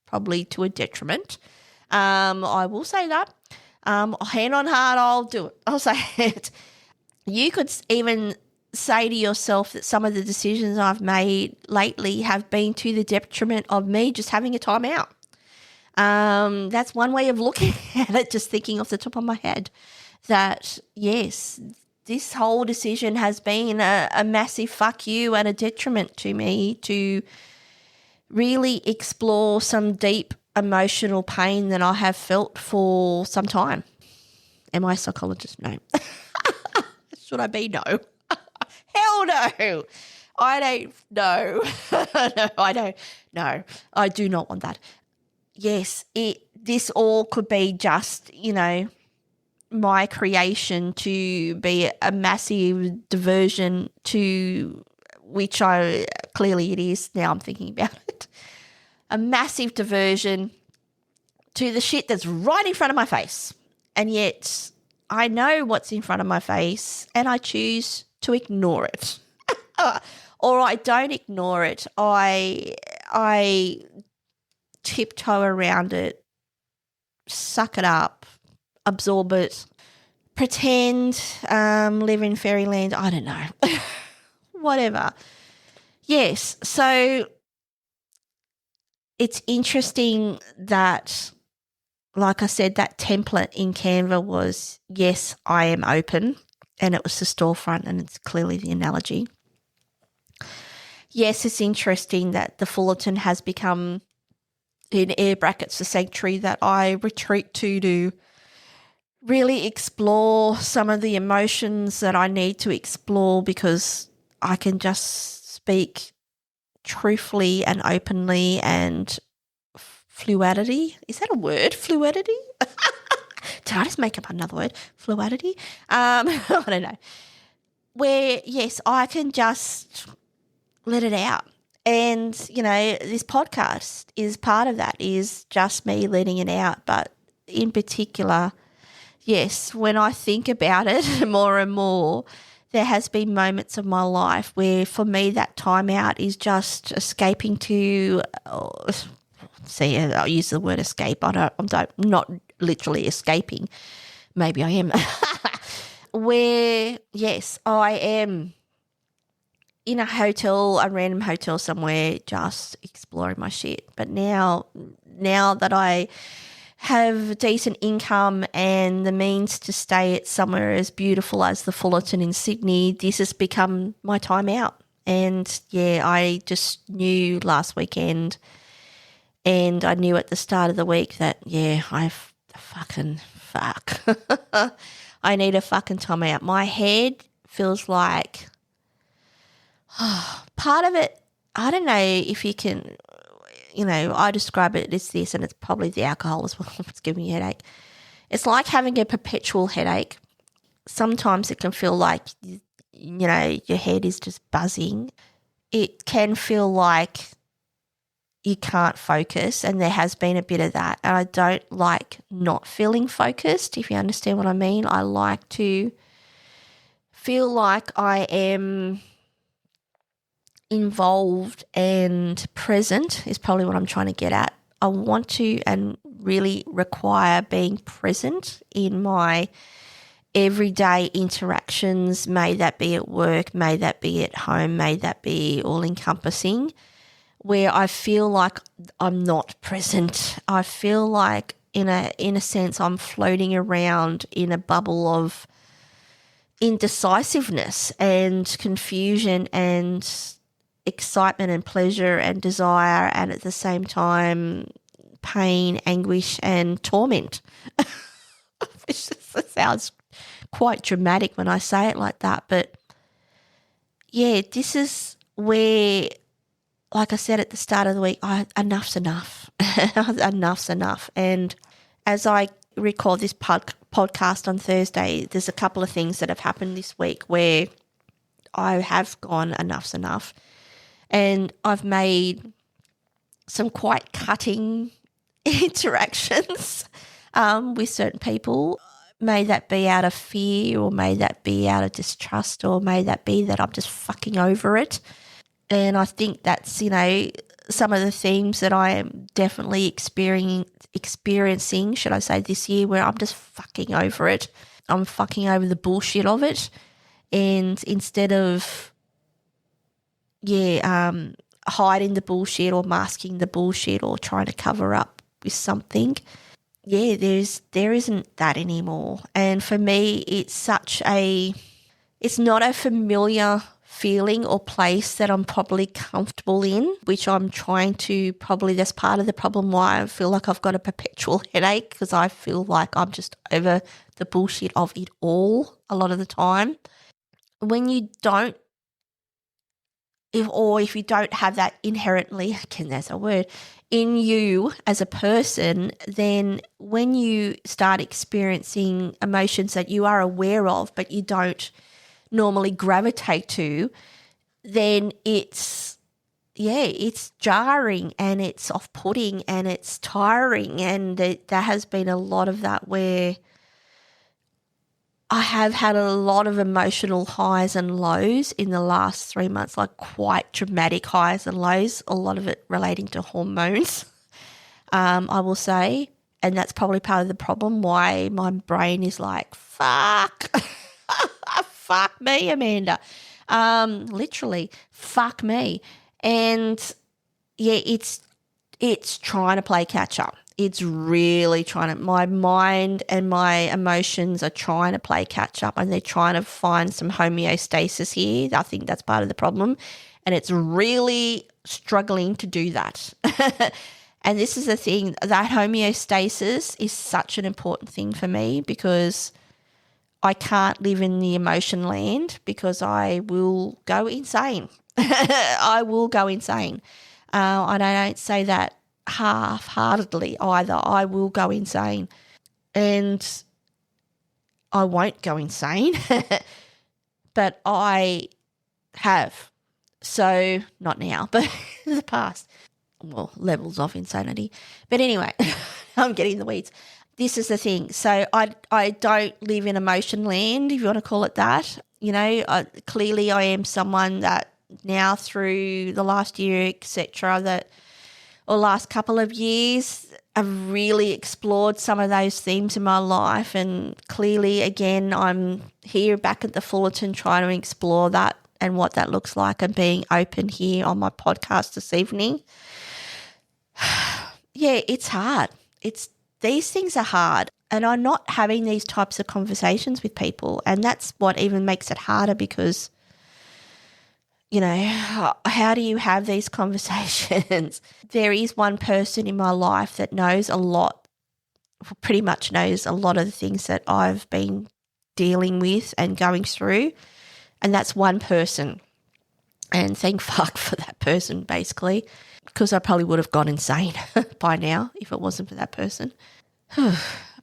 probably to a detriment. I will say that. Hand on heart, I'll do it. I'll say it. You could even say to yourself that some of the decisions I've made lately have been to the detriment of me just having a time out. That's one way of looking at it, just thinking off the top of my head, that yes, this whole decision has been a massive fuck you and a detriment to me to really explore some deep emotional pain than I have felt for some time. Am I a psychologist? No. Should I be? No. Hell no. I don't know. No, I don't. No, I do not want that. Yes, this all could be just, my creation to be a massive diversion to which clearly it is now I'm thinking about it. A massive diversion to the shit that's right in front of my face. And yet I know what's in front of my face and I choose to ignore it. Or I don't ignore it. I tiptoe around it, suck it up, absorb it, pretend, live in fairyland. I don't know. Whatever. Yes, so it's interesting that, like I said, that template in Canva was, yes, I am open, and it was the storefront, and it's clearly the analogy. Yes, it's interesting that the Fullerton has become, in air brackets, the sanctuary that I retreat to really explore some of the emotions that I need to explore, because I can just speak truthfully and openly and fluidity. Is that a word? Fluidity? Did I just make up another word? Fluidity? I don't know. Where, yes, I can just let it out. And, this podcast is part of that, is just me letting it out. But in particular, yes, when I think about it more and more, there has been moments of my life where for me that time out is just escaping to, I'll use the word escape. I'm not literally escaping. Maybe I am. Where, yes, I am in a random hotel somewhere, just exploring my shit. But now that I have decent income and the means to stay at somewhere as beautiful as the Fullerton in Sydney, this has become my time out. And yeah, I just knew last weekend, and I knew at the start of the week that, yeah, I need a fucking time out. My head feels like, part of it, I don't know if you can, I describe it as this, and it's probably the alcohol as well. It's giving me a headache. It's like having a perpetual headache. Sometimes it can feel like, your head is just buzzing. It can feel like you can't focus, and there has been a bit of that. And I don't like not feeling focused, if you understand what I mean. I like to feel like I am involved and present is probably what I'm trying to get at. I want to and really require being present in my everyday interactions, may that be at work, may that be at home, may that be all-encompassing, where I feel like I'm not present. I feel like in a sense I'm floating around in a bubble of indecisiveness and confusion and excitement and pleasure and desire, and at the same time pain, anguish and torment. It sounds quite dramatic when I say it like that, but yeah, this is where, like I said at the start of the week, enough's enough. Enough's enough. And as I record this podcast on Thursday, there's a couple of things that have happened this week where I have gone enough's enough. And I've made some quite cutting interactions with certain people. May that be out of fear, or may that be out of distrust, or may that be that I'm just fucking over it. And I think that's, some of the themes that I am definitely experiencing, should I say, this year, where I'm just fucking over it. I'm fucking over the bullshit of it. And instead of hiding the bullshit or masking the bullshit or trying to cover up with something, there isn't that anymore. And for me, it's not a familiar feeling or place that I'm probably comfortable in, which I'm trying to that's part of the problem why I feel like I've got a perpetual headache, because I feel like I'm just over the bullshit of it all a lot of the time. When you don't, if you don't have that inherently, again, there's a word, in you as a person, then when you start experiencing emotions that you are aware of but you don't normally gravitate to, then it's jarring and it's off-putting and it's tiring, and there has been a lot of that where I have had a lot of emotional highs and lows in the last 3 months, like quite dramatic highs and lows, a lot of it relating to hormones, I will say. And that's probably part of the problem why my brain is like, fuck, fuck me, Amanda. Literally, fuck me. And yeah, it's trying to play catch up. It's really trying to, my mind and my emotions are trying to play catch up, and they're trying to find some homeostasis here. I think that's part of the problem. And it's really struggling to do that. And this is the thing, that homeostasis is such an important thing for me, because I can't live in the emotion land, because I will go insane. I will go insane. And I don't say that half-heartedly either. I will go insane, and I won't go insane, but I have. So not now, but in the past. Well, levels of insanity. But anyway, I'm getting in the weeds. This is the thing. So I don't live in emotion land, if you want to call it that. You know, clearly I am someone that now through the last year, etc., or last couple of years, I've really explored some of those themes in my life, and clearly, again, I'm here back at the Fullerton trying to explore that and what that looks like, and being open here on my podcast this evening. Yeah, it's hard. These things are hard, and I'm not having these types of conversations with people, and that's what even makes it harder, because you know, how do you have these conversations? There is one person in my life that knows a lot, pretty much knows a lot of the things that I've been dealing with and going through, and that's one person. And thank fuck for that person, basically, because I probably would have gone insane by now if it wasn't for that person.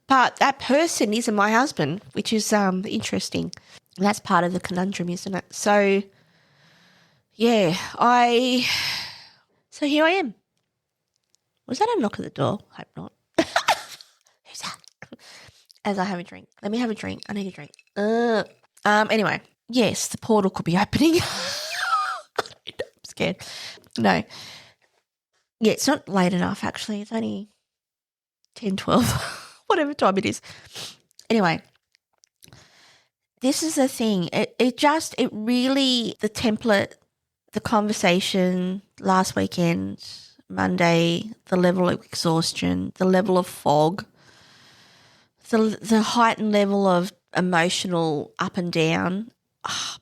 But that person isn't my husband, which is interesting. That's part of the conundrum, isn't it? So yeah, so here I am. Was that a knock at the door? Hope not. Who's that? As I have a drink. Let me have a drink. I need a drink. Anyway, yes, the portal could be opening. I'm scared. No. Yeah, it's not late enough, actually. It's only 10, 12, whatever time it is. Anyway, this is the thing. It really, the template, the conversation last weekend, Monday, the level of exhaustion, the level of fog, the heightened level of emotional up and down.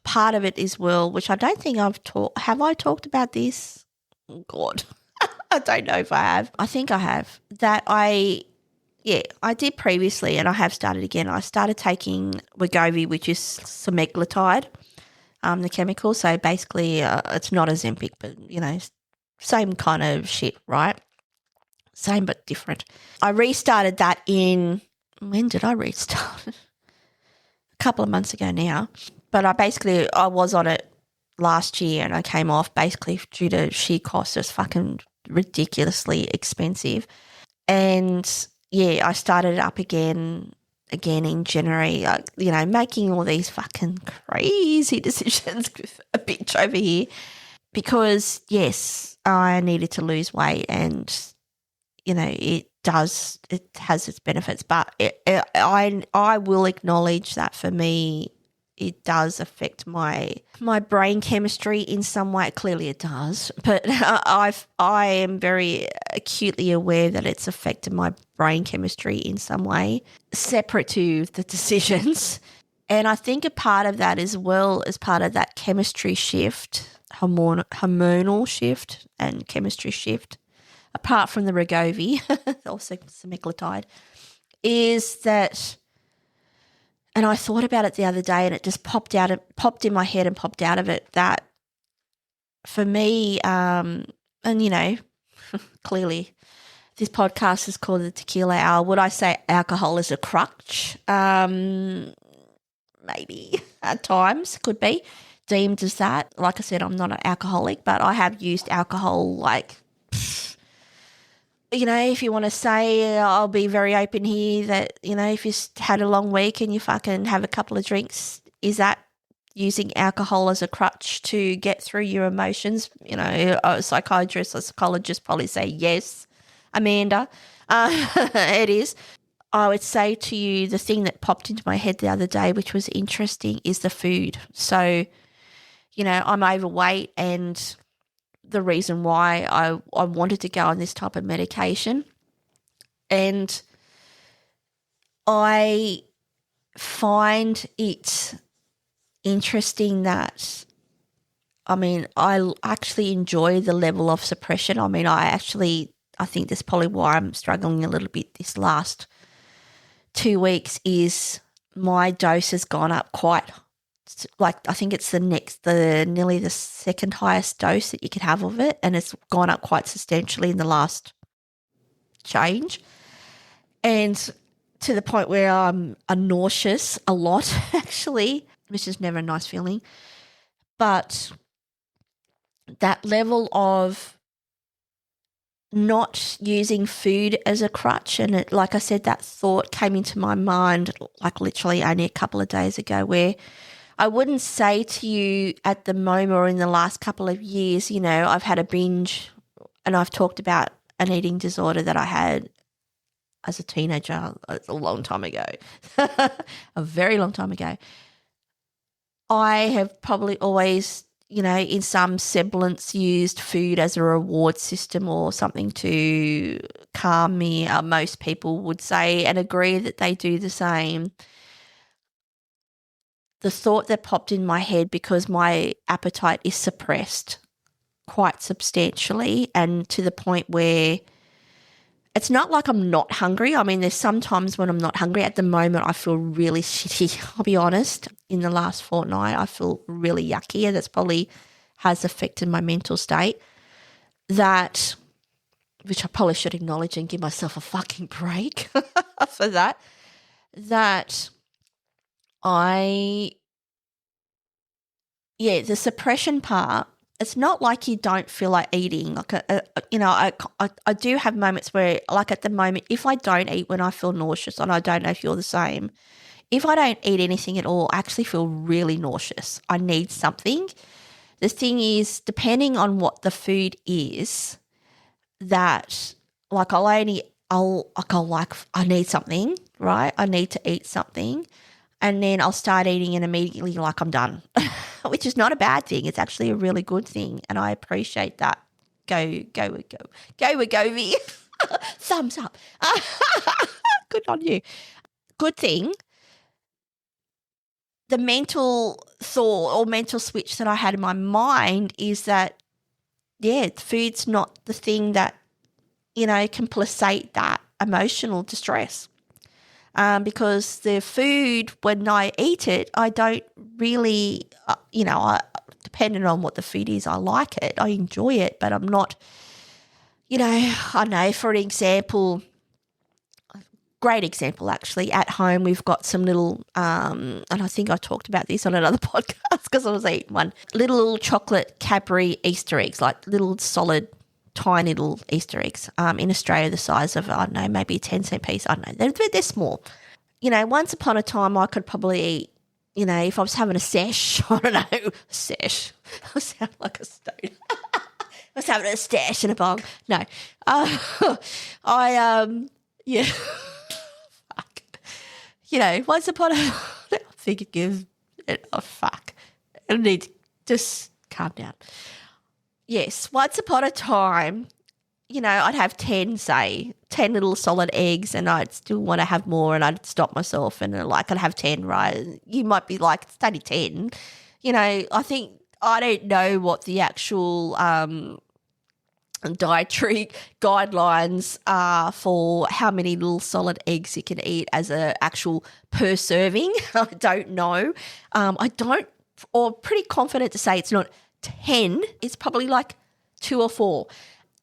Part of it is, well, which I don't think have I talked about this? Oh, God, I don't know if I have. I think I have. That I did previously, and I have started again. I started taking Wegovy, which is semaglutide. The chemical. So basically it's not Ozempic, but, you know, same kind of shit, right? Same but different. I restarted that when did I restart? A couple of months ago now. But I was on it last year, and I came off basically due to sheer cost. It's fucking ridiculously expensive. And yeah, I started it up again in January, you know, making all these fucking crazy decisions with a bitch over here, because yes, I needed to lose weight, and you know, it has its benefits, but I will acknowledge that for me, it does affect my brain chemistry in some way. Clearly it does, but I am very acutely aware that it's affected my brain chemistry in some way, separate to the decisions. And I think a part of that as well is part of that chemistry shift, hormonal shift and chemistry shift, apart from the Wegovy, also semaglutide, is that, and I thought about it the other day and it just popped in my head and popped out of it, that for me, and clearly this podcast is called the Tequila Hour. Would I say alcohol is a crutch? Maybe at times, could be deemed as that. Like I said, I'm not an alcoholic, but I have used alcohol if you want to say, I'll be very open here that, if you had a long week and you fucking have a couple of drinks, is that using alcohol as a crutch to get through your emotions? A psychiatrist or psychologist probably say yes, Amanda. It is. I would say to you, the thing that popped into my head the other day, which was interesting, is the food. So, I'm overweight, and the reason why I wanted to go on this type of medication. And I find it interesting that, I actually enjoy the level of suppression. I think that's probably why I'm struggling a little bit this last 2 weeks, is my dose has gone up quite, I think it's nearly the second highest dose that you could have of it, and it's gone up quite substantially in the last change, and to the point where I'm nauseous a lot, actually, which is never a nice feeling. But that level of not using food as a crutch, and like I said, that thought came into my mind literally only a couple of days ago, where I wouldn't say to you at the moment or in the last couple of years, I've had a binge, and I've talked about an eating disorder that I had as a teenager a long time ago, a very long time ago. I have probably always, in some semblance used food as a reward system or something to calm me. Most people would say and agree that they do the same. The thought that popped in my head, because my appetite is suppressed quite substantially, and to the point where it's not like I'm not hungry. There's some times when I'm not hungry. At the moment, I feel really shitty, I'll be honest. In the last fortnight, I feel really yucky, and that's probably has affected my mental state, which I probably should acknowledge and give myself a fucking break for that the suppression part, it's not like you don't feel like eating. I do have moments where, at the moment, if I don't eat when I feel nauseous, and I don't know if you're the same, if I don't eat anything at all, I actually feel really nauseous. I need something. The thing is, depending on what the food is, that I need something, right? I need to eat something. And then I'll start eating and immediately I'm done, which is not a bad thing. It's actually a really good thing, and I appreciate that. Go Wegovy. Thumbs up. Good on you. Good thing. The mental thought or mental switch that I had in my mind is that, food's not the thing that, can placate that emotional distress. Because the food, when I eat it, I don't really, depending on what the food is, I like it, I enjoy it, but I'm not, I know, for an example, great example actually, at home we've got some little, and I think I talked about this on another podcast because I was eating one, little chocolate Cadbury Easter eggs, little solid, tiny little Easter eggs, in Australia the size of, I don't know, maybe a 10-cent piece. I don't know. They're small. Once upon a time I could probably eat, if I was having a sesh, I don't know, sesh. I sound like a stoner. I was having a stash in a bong. No. Yeah. Fuck. Once upon a I think it gives it a fuck. I need to just calm down. Yes, once upon a time, I'd have 10, say, 10 little solid eggs, and I'd still want to have more, and I'd stop myself and I'd have 10, right? You might be like, it's only 10. I don't know what the actual dietary guidelines are for how many little solid eggs you can eat as a actual per serving. I don't know. Or pretty confident to say it's not 10. It's probably like 2 or 4.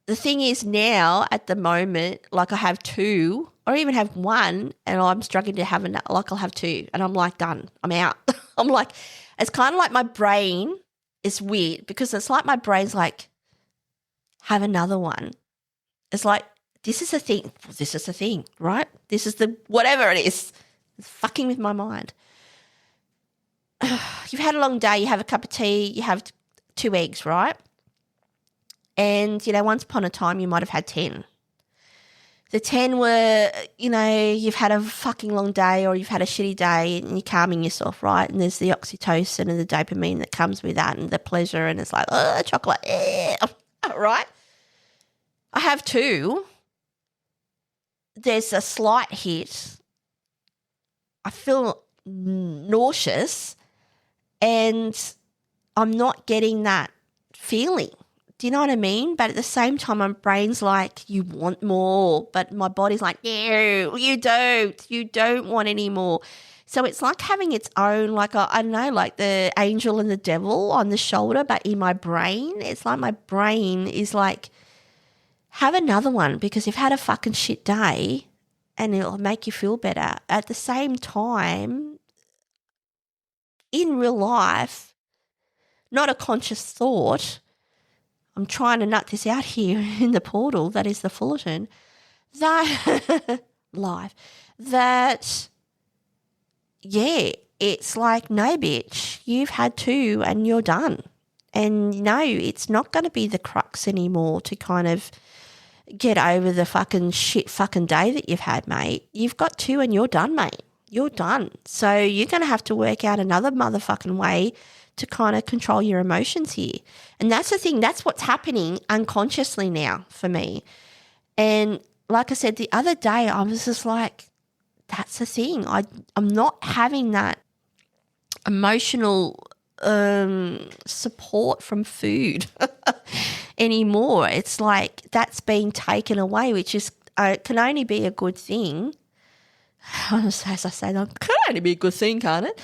The thing is now at the moment, like I have 2 or even have 1 and I'm struggling to have I'll have 2 and I'm like, done. I'm out. I'm like, it's kind of like my brain is weird because it's like my brain's like, have another one. It's like, this is a thing. This is a thing, right? This is the whatever it is. It's fucking with my mind. You've had a long day. You have a cup of tea. You have 2 eggs, right? And, once upon a time you might have had 10. The 10 were, you've had a fucking long day or you've had a shitty day and you're calming yourself, right? And there's the oxytocin and the dopamine that comes with that and the pleasure and it's like, oh, chocolate, right? I have 2. There's a slight hit. I feel nauseous and I'm not getting that feeling. Do you know what I mean? But at the same time, my brain's like, you want more. But my body's like, no, you don't. You don't want any more. So it's like having its own, like, I don't know, like the angel and the devil on the shoulder, but in my brain, it's like my brain is like, have another one because you've had a fucking shit day and it'll make you feel better. At the same time, in real life, not a conscious thought, I'm trying to nut this out here in the portal, that is the Fullerton, that live, that, yeah, it's like, no, bitch, you've had 2 and you're done. And no, it's not going to be the crux anymore to kind of get over the fucking shit fucking day that you've had, mate. You've got 2 and you're done, mate. You're done. So you're going to have to work out another motherfucking way to kind of control your emotions here. And that's the thing. That's what's happening unconsciously now for me. And like I said, the other day I was just like, that's the thing. I'm not having that emotional support from food anymore. It's like that's being taken away, which is can only be a good thing. As I say, that can only be a good thing, can't it?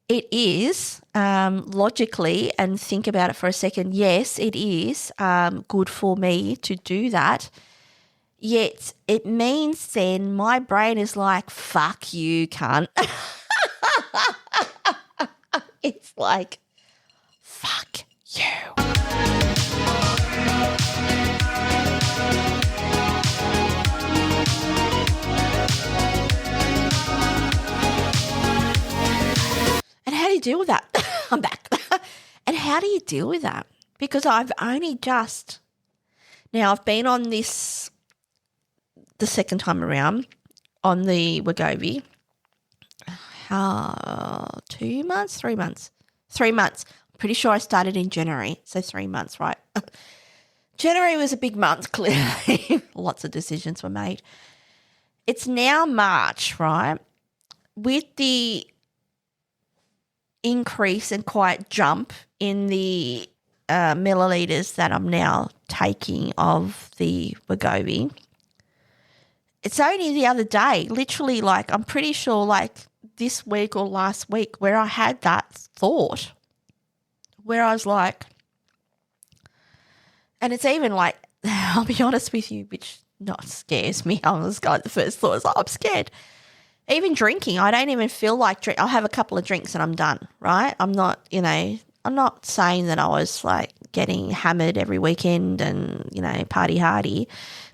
It is logically, and think about it for a second, yes, it is good for me to do that. Yet it means then my brain is like, fuck you, cunt. It's like, fuck you. And how do you deal with that? I'm back. And how do you deal with that? Because I've only just, now I've been on this the second time around on the Wegovy. 2 months, 3 months? 3 months. I'm pretty sure I started in January, so 3 months, right? January was a big month, clearly. Lots of decisions were made. It's now March, right? With the increase and quite jump in the milliliters that I'm now taking of the Wegovy, it's only the other day, literally, like, I'm pretty sure, like, this week or last week where I had that thought where I was like, and it's even like, I'll be honest with you, which not scares me. I was like, the first thought was, I'm scared. Even drinking, I don't even feel like drink. I'll have a couple of drinks and I'm done, right? I'm not, I'm not saying that I was like getting hammered every weekend and, party hardy.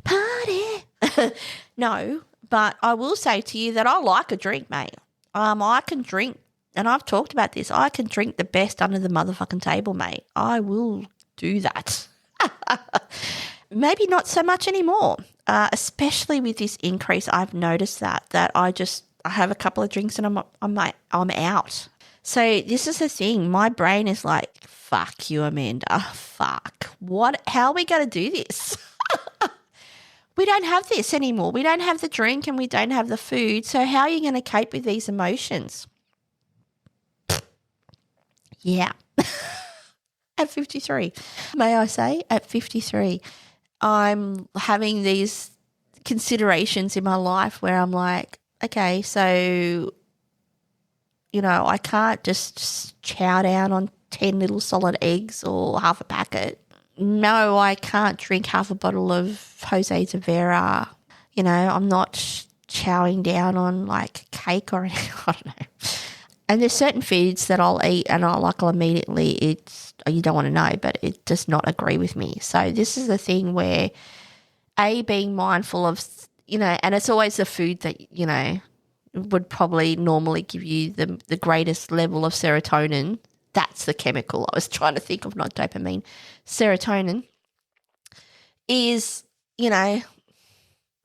Party. No, but I will say to you that I like a drink, mate. I can drink, and I've talked about this, I can drink the best under the motherfucking table, mate. I will do that. Maybe not so much anymore, especially with this increase. I've noticed that I have a couple of drinks and I'm out. So this is the thing. My brain is like, fuck you, Amanda. Fuck. How are we going to do this? We don't have this anymore. We don't have the drink and we don't have the food. So how are you going to cope with these emotions? Yeah. At 53. May I say, at 53, I'm having these considerations in my life where I'm like, okay, so, I can't just chow down on 10 little solid eggs or half a packet. No, I can't drink half a bottle of Jose Zavera. I'm not chowing down on like cake or anything. I don't know. And there's certain foods that I'll eat and I'll immediately, you don't want to know, but it does not agree with me. So this is the thing where being mindful of, and it's always the food that, would probably normally give you the greatest level of serotonin. That's the chemical I was trying to think of, not dopamine. Serotonin is,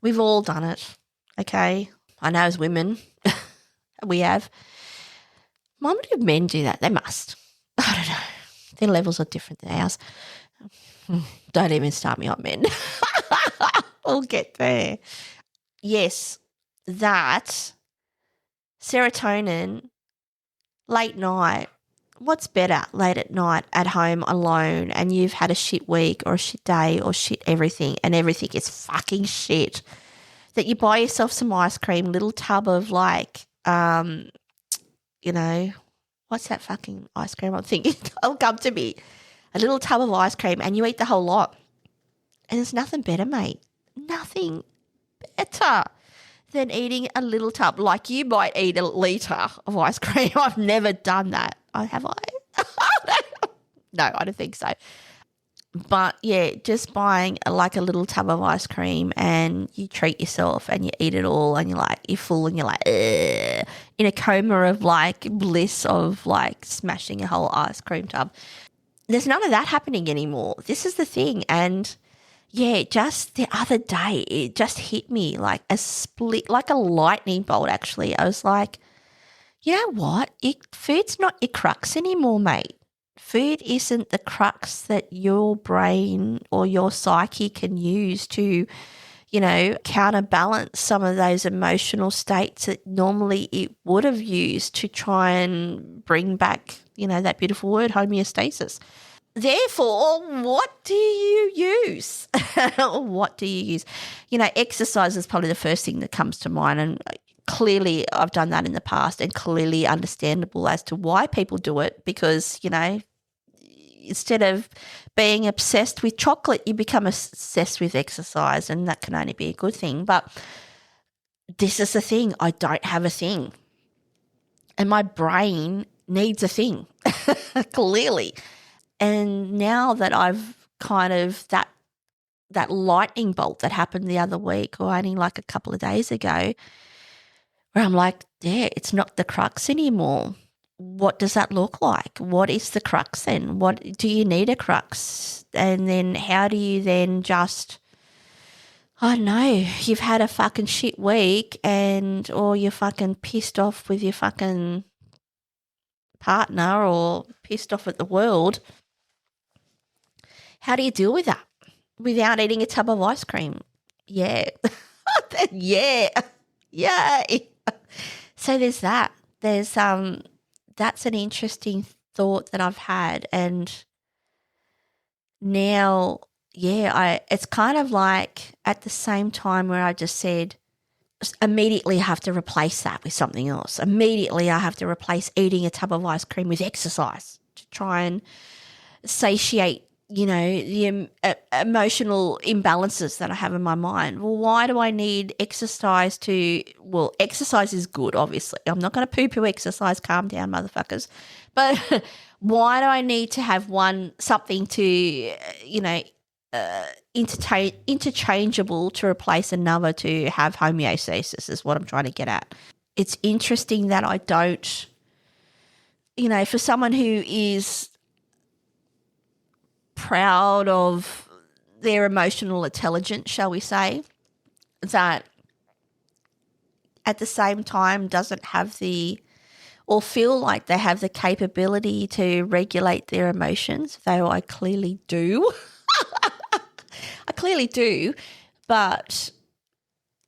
we've all done it, okay? I know as women, we have. Why would men do that? They must. I don't know. Their levels are different than ours. Don't even start me on men. We'll get there. Yes, that serotonin, late night. What's better late at night at home alone and you've had a shit week or a shit day or shit everything and everything is fucking shit, that you buy yourself some ice cream, little tub of like, what's that fucking ice cream I'm thinking? It'll come to me. A little tub of ice cream and you eat the whole lot. And there's nothing better, mate. Nothing better than eating a little tub. Like you might eat a litre of ice cream. I've never done that. Have I? No, I don't think so. But, yeah, just buying a little tub of ice cream and you treat yourself and you eat it all and you're full and you're like, ugh, in a coma of bliss of smashing a whole ice cream tub. There's none of that happening anymore. This is the thing. And, yeah, just the other day it just hit me like a split, like a lightning bolt actually. I was like, you know what? Food's not your crux anymore, mate. Food isn't the crux that your brain or your psyche can use to, counterbalance some of those emotional states that normally it would have used to try and bring back, that beautiful word, homeostasis. Therefore, what do you use? What do you use? Exercise is probably the first thing that comes to mind, and clearly I've done that in the past and clearly understandable as to why people do it because, instead of being obsessed with chocolate, you become obsessed with exercise and that can only be a good thing. But this is the thing. I don't have a thing. And my brain needs a thing, clearly. And now that I've kind of that lightning bolt that happened the other week or only a couple of days ago where I'm like, yeah, it's not the crux anymore. What does that look like? What is the crux then? What do you need a crux? And then how do you then just, I don't know, you've had a fucking shit week or you're fucking pissed off with your fucking partner or pissed off at the world. How do you deal with that without eating a tub of ice cream? Yeah. Yeah. Yay. So there's that. There's that's an interesting thought that I've had, and now, yeah, it's kind of like at the same time where I just said immediately I have to replace that with something else. Immediately I have to replace eating a tub of ice cream with exercise to try and satiate the emotional imbalances that I have in my mind. Well, why do I need exercise exercise is good, obviously. I'm not going to poo-poo exercise. Calm down, motherfuckers. But why do I need to have something to, interchangeable to replace another to have homeostasis is what I'm trying to get at. It's interesting that I don't, for someone who is proud of their emotional intelligence, shall we say, that at the same time doesn't have or feel like they have the capability to regulate their emotions, though I clearly do. I clearly do. But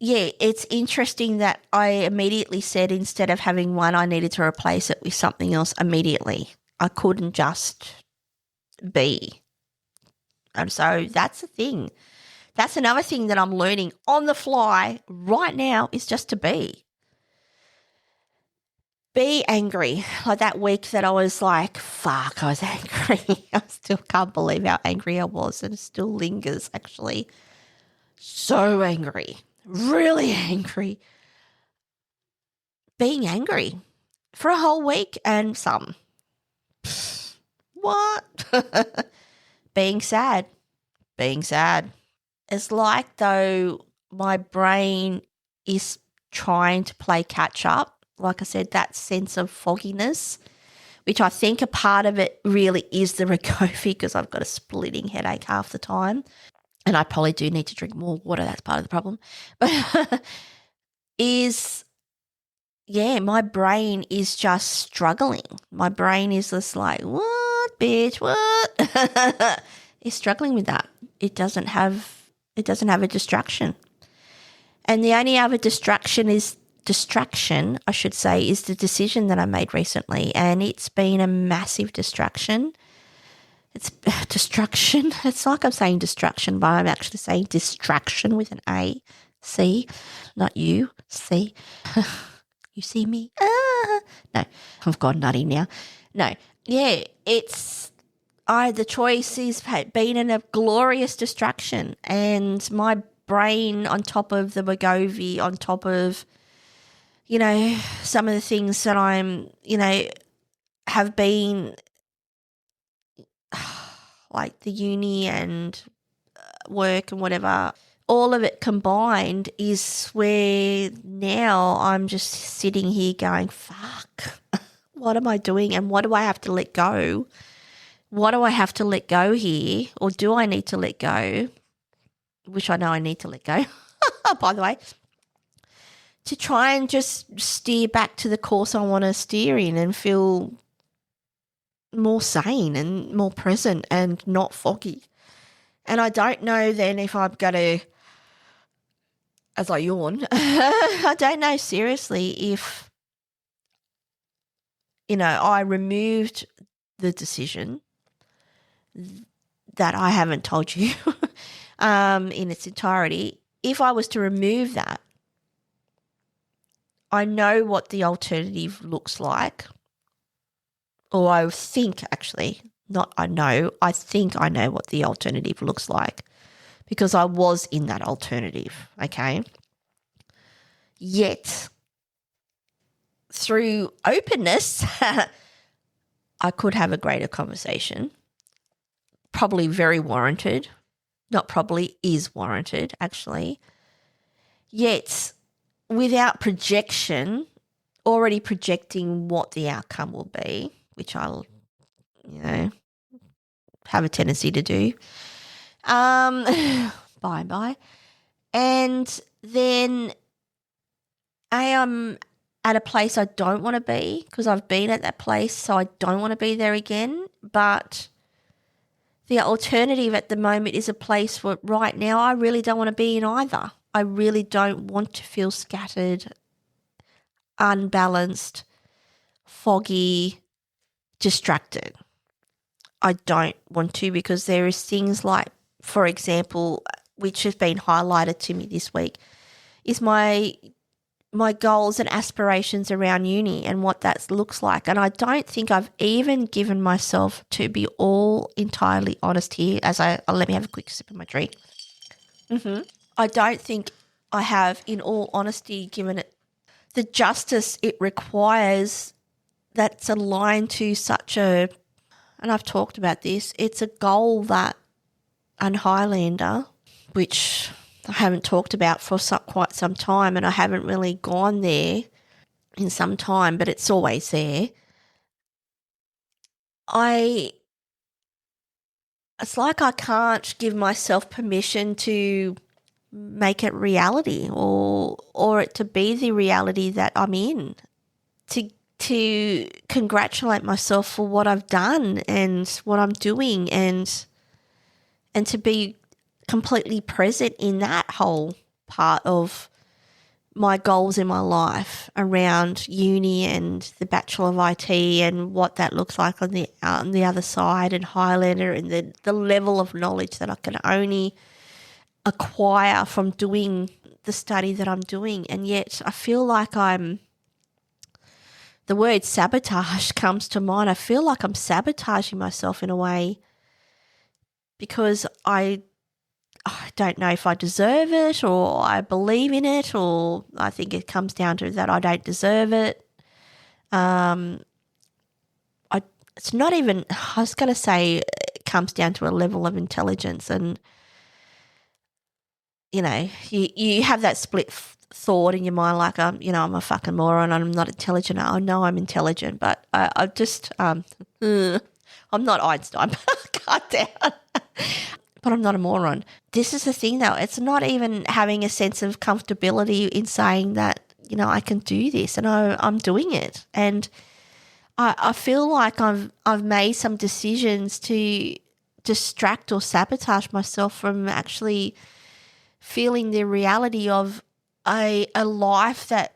yeah, it's interesting that I immediately said instead of having one, I needed to replace it with something else immediately. I couldn't just be. And so that's the thing. That's another thing that I'm learning on the fly right now is just to be. Be angry. Like that week that I was like, fuck, I was angry. I still can't believe how angry I was, and it still lingers actually. So angry. Really angry. Being angry for a whole week and some. What? Being sad. Being sad. It's like though my brain is trying to play catch up. Like I said, that sense of fogginess, which I think a part of it really is the Wegovy because I've got a splitting headache half the time. And I probably do need to drink more water. That's part of the problem. But my brain is just struggling. My brain is just like, what, bitch, what? It's struggling with that. It doesn't have a distraction. And the only other distraction, I should say, is the decision that I made recently. And it's been a massive distraction. It's distraction. It's like I'm saying distraction, but I'm actually saying distraction with an A. C, not you. C. You see me? No, I've gone nutty now. No, yeah, the choice is being in a glorious distraction, and my brain on top of the Wegovy, on top of, some of the things that I'm, have been like the uni and work and whatever, all of it combined is where now I'm just sitting here going, fuck, what am I doing and what do I have to let go? What do I have to let go here, or do I need to let go, which I know I need to let go, by the way, to try and just steer back to the course I want to steer in and feel more sane and more present and not foggy. And I don't know then if I'm going to, as I yawn, I don't know seriously if, I removed the decision that I haven't told you in its entirety. If I was to remove that, I know what the alternative looks like. Or I think actually, not I know, I think I know what the alternative looks like because I was in that alternative, okay? Yet, through openness, I could have a greater conversation, probably very warranted, not probably, is warranted actually. Yet, without projection, already projecting what the outcome will be, which I'll, have a tendency to do. Bye. And then I am at a place I don't want to be because I've been at that place, so I don't want to be there again. But the alternative at the moment is a place where right now I really don't want to be in either. I really don't want to feel scattered, unbalanced, foggy, distracted. I don't want to because there is things like, for example, which has been highlighted to me this week, is my goals and aspirations around uni and what that looks like. And I don't think I've even given myself, to be all entirely honest here, let me have a quick sip of my drink. I don't think I have, in all honesty, given it the justice it requires that's aligned to such a, and I've talked about this, it's a goal that an Highlander, which I haven't talked about for quite some time, and I haven't really gone there in some time, but it's always there. It's like I can't give myself permission to make it reality or it to be the reality that I'm in, to to congratulate myself for what I've done and what I'm doing, and to be completely present in that whole part of my goals in my life around uni and the Bachelor of IT and what that looks like on the other side, and Highlander, and the level of knowledge that I can only acquire from doing the study that I'm doing. And yet I feel like the word sabotage comes to mind. I feel like I'm sabotaging myself in a way because I don't know if I deserve it, or I believe in it, or I think it comes down to that I don't deserve it. It's not even, I was going to say it comes down to a level of intelligence, and, you know, you have that split thought in your mind, like, I'm a fucking moron and I'm not intelligent. I know I'm intelligent, but I just, I'm not Einstein. God damn. But I'm not a moron. This is the thing, though. It's not even having a sense of comfortability in saying that, I can do this, and I'm doing it. And I feel like I've made some decisions to distract or sabotage myself from actually feeling the reality of a life that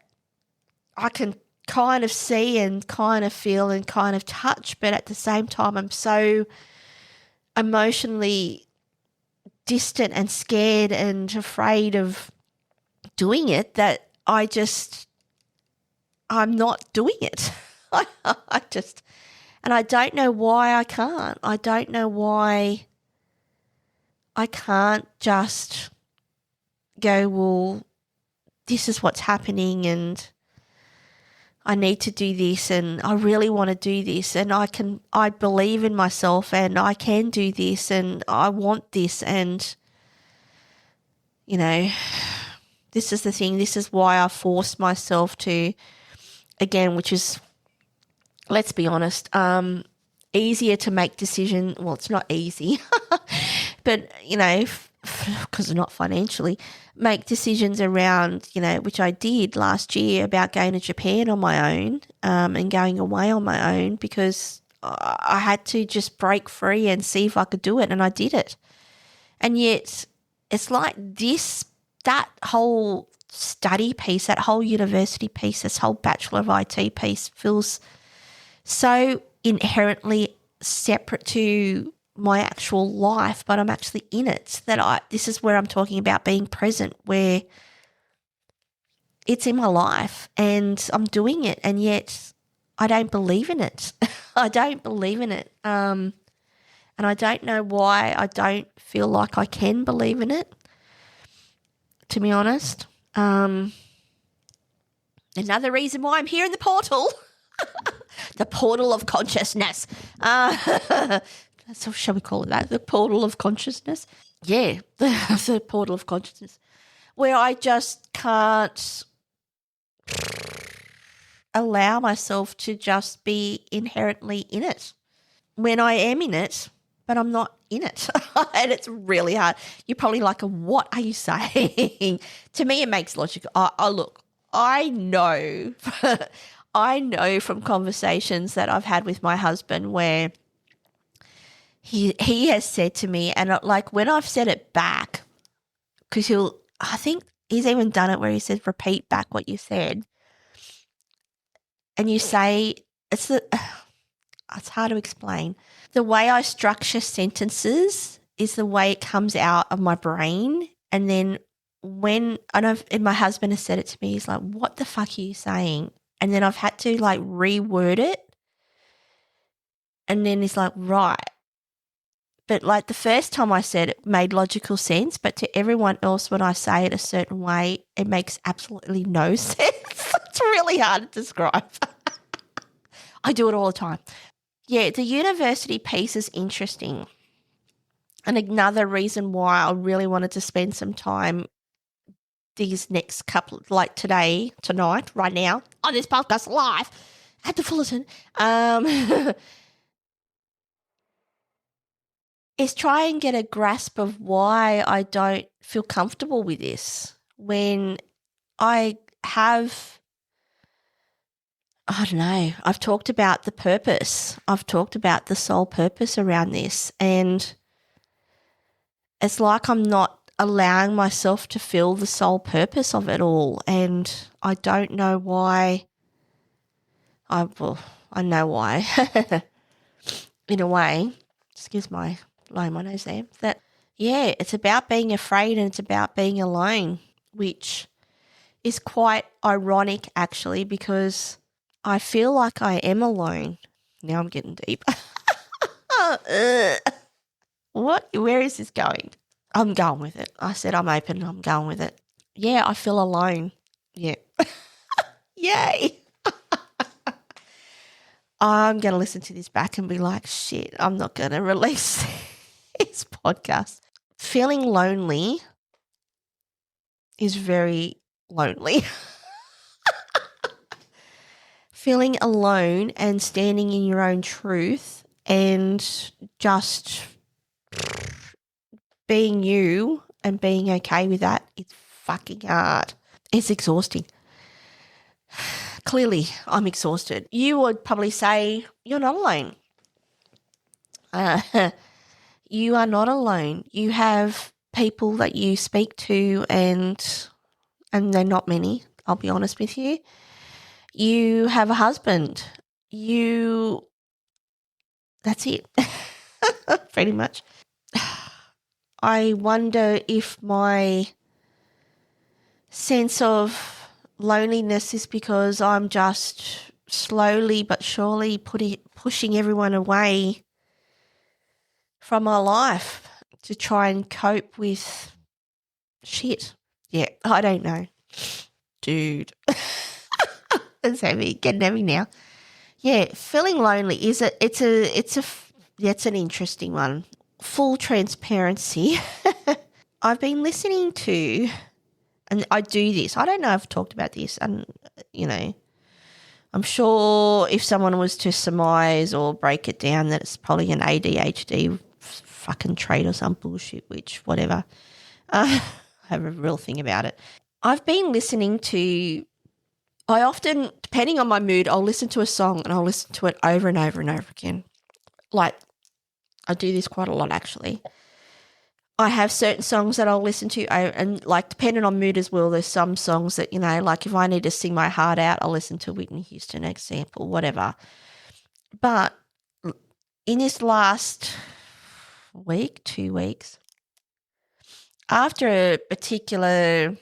I can kind of see and kind of feel and kind of touch, but at the same time I'm so emotionally distant and scared and afraid of doing it that I'm not doing it. And I don't know why I can't. I don't know why I can't just go, well, this is what's happening and I need to do this and I really want to do this and I believe in myself and I can do this and I want this, and, this is the thing. This is why I forced myself to, again, which is, let's be honest, easier to make decision. Well, it's not easy, but, because not financially, make decisions around, which I did last year about going to Japan on my own, and going away on my own, because I had to just break free and see if I could do it, and I did it. And yet it's like that whole study piece, that whole university piece, this whole Bachelor of IT piece feels so inherently separate to my actual life, but I'm actually in it, this is where I'm talking about being present, where it's in my life and I'm doing it, and yet I don't believe in it. I don't believe in it. And I don't know why I don't feel like I can believe in it, to be honest. Another reason why I'm here in the portal. The portal of consciousness. So shall we call it that? The portal of consciousness? Yeah, the portal of consciousness, where I just can't allow myself to just be inherently in it when I am in it, but I'm not in it. And it's really hard. You're probably like, what are you saying? To me, it makes logical. Look, I know, I know from conversations that I've had with my husband where he has said to me, and like when I've said it back, because I think he's even done it where he says, repeat back what you said. And you say, it's hard to explain. The way I structure sentences is the way it comes out of my brain. And then and my husband has said it to me, he's like, what the fuck are you saying? And then I've had to like reword it. And then he's like, right. But like the first time I said it made logical sense, but to everyone else when I say it a certain way, it makes absolutely no sense. It's really hard to describe. I do it all the time. Yeah, the university piece is interesting. And another reason why I really wanted to spend some time these next couple, like tonight, right now, on this podcast live at the Fullerton, is try and get a grasp of why I don't feel comfortable with this when I have I don't know. I've talked about the purpose. I've talked about the sole purpose around this, and it's like I'm not allowing myself to feel the sole purpose of it all, and I don't know why. I know why. In a way, excuse my blowing my nose there. That it's about being afraid and it's about being alone, which is quite ironic actually, because I feel like I am alone. Now I'm getting deep. What? Where is this going? I'm going with it. I said I'm open. I'm going with it. Yeah, I feel alone. Yeah. Yay. I'm going to listen to this back and be like, shit, I'm not going to release this podcast. Feeling lonely is very lonely. Feeling alone and standing in your own truth and just being you and being okay with that is fucking hard. It's exhausting. Clearly, I'm exhausted. You would probably say you're not alone. You are not alone. You have people that you speak to, and they're not many, I'll be honest with you. You have a husband. That's it. Pretty much. I wonder if my sense of loneliness is because I'm just slowly but surely pushing everyone away from my life to try and cope with shit. Yeah, I don't know. Dude. It's heavy, getting heavy now. Yeah, feeling lonely it's an interesting one. Full transparency. I've been listening to, and I do this. I don't know if I've talked about this, and I'm sure if someone was to surmise or break it down that it's probably an ADHD fucking trait or some bullshit, which whatever. I have a real thing about it. I've been listening to, I often, depending on my mood, I'll listen to a song and I'll listen to it over and over and over again. Like, I do this quite a lot actually. I have certain songs that I'll listen to, and like depending on mood as well, there's some songs that, like if I need to sing my heart out, I'll listen to Whitney Houston, example, whatever. But in this last week, 2 weeks, after a particular,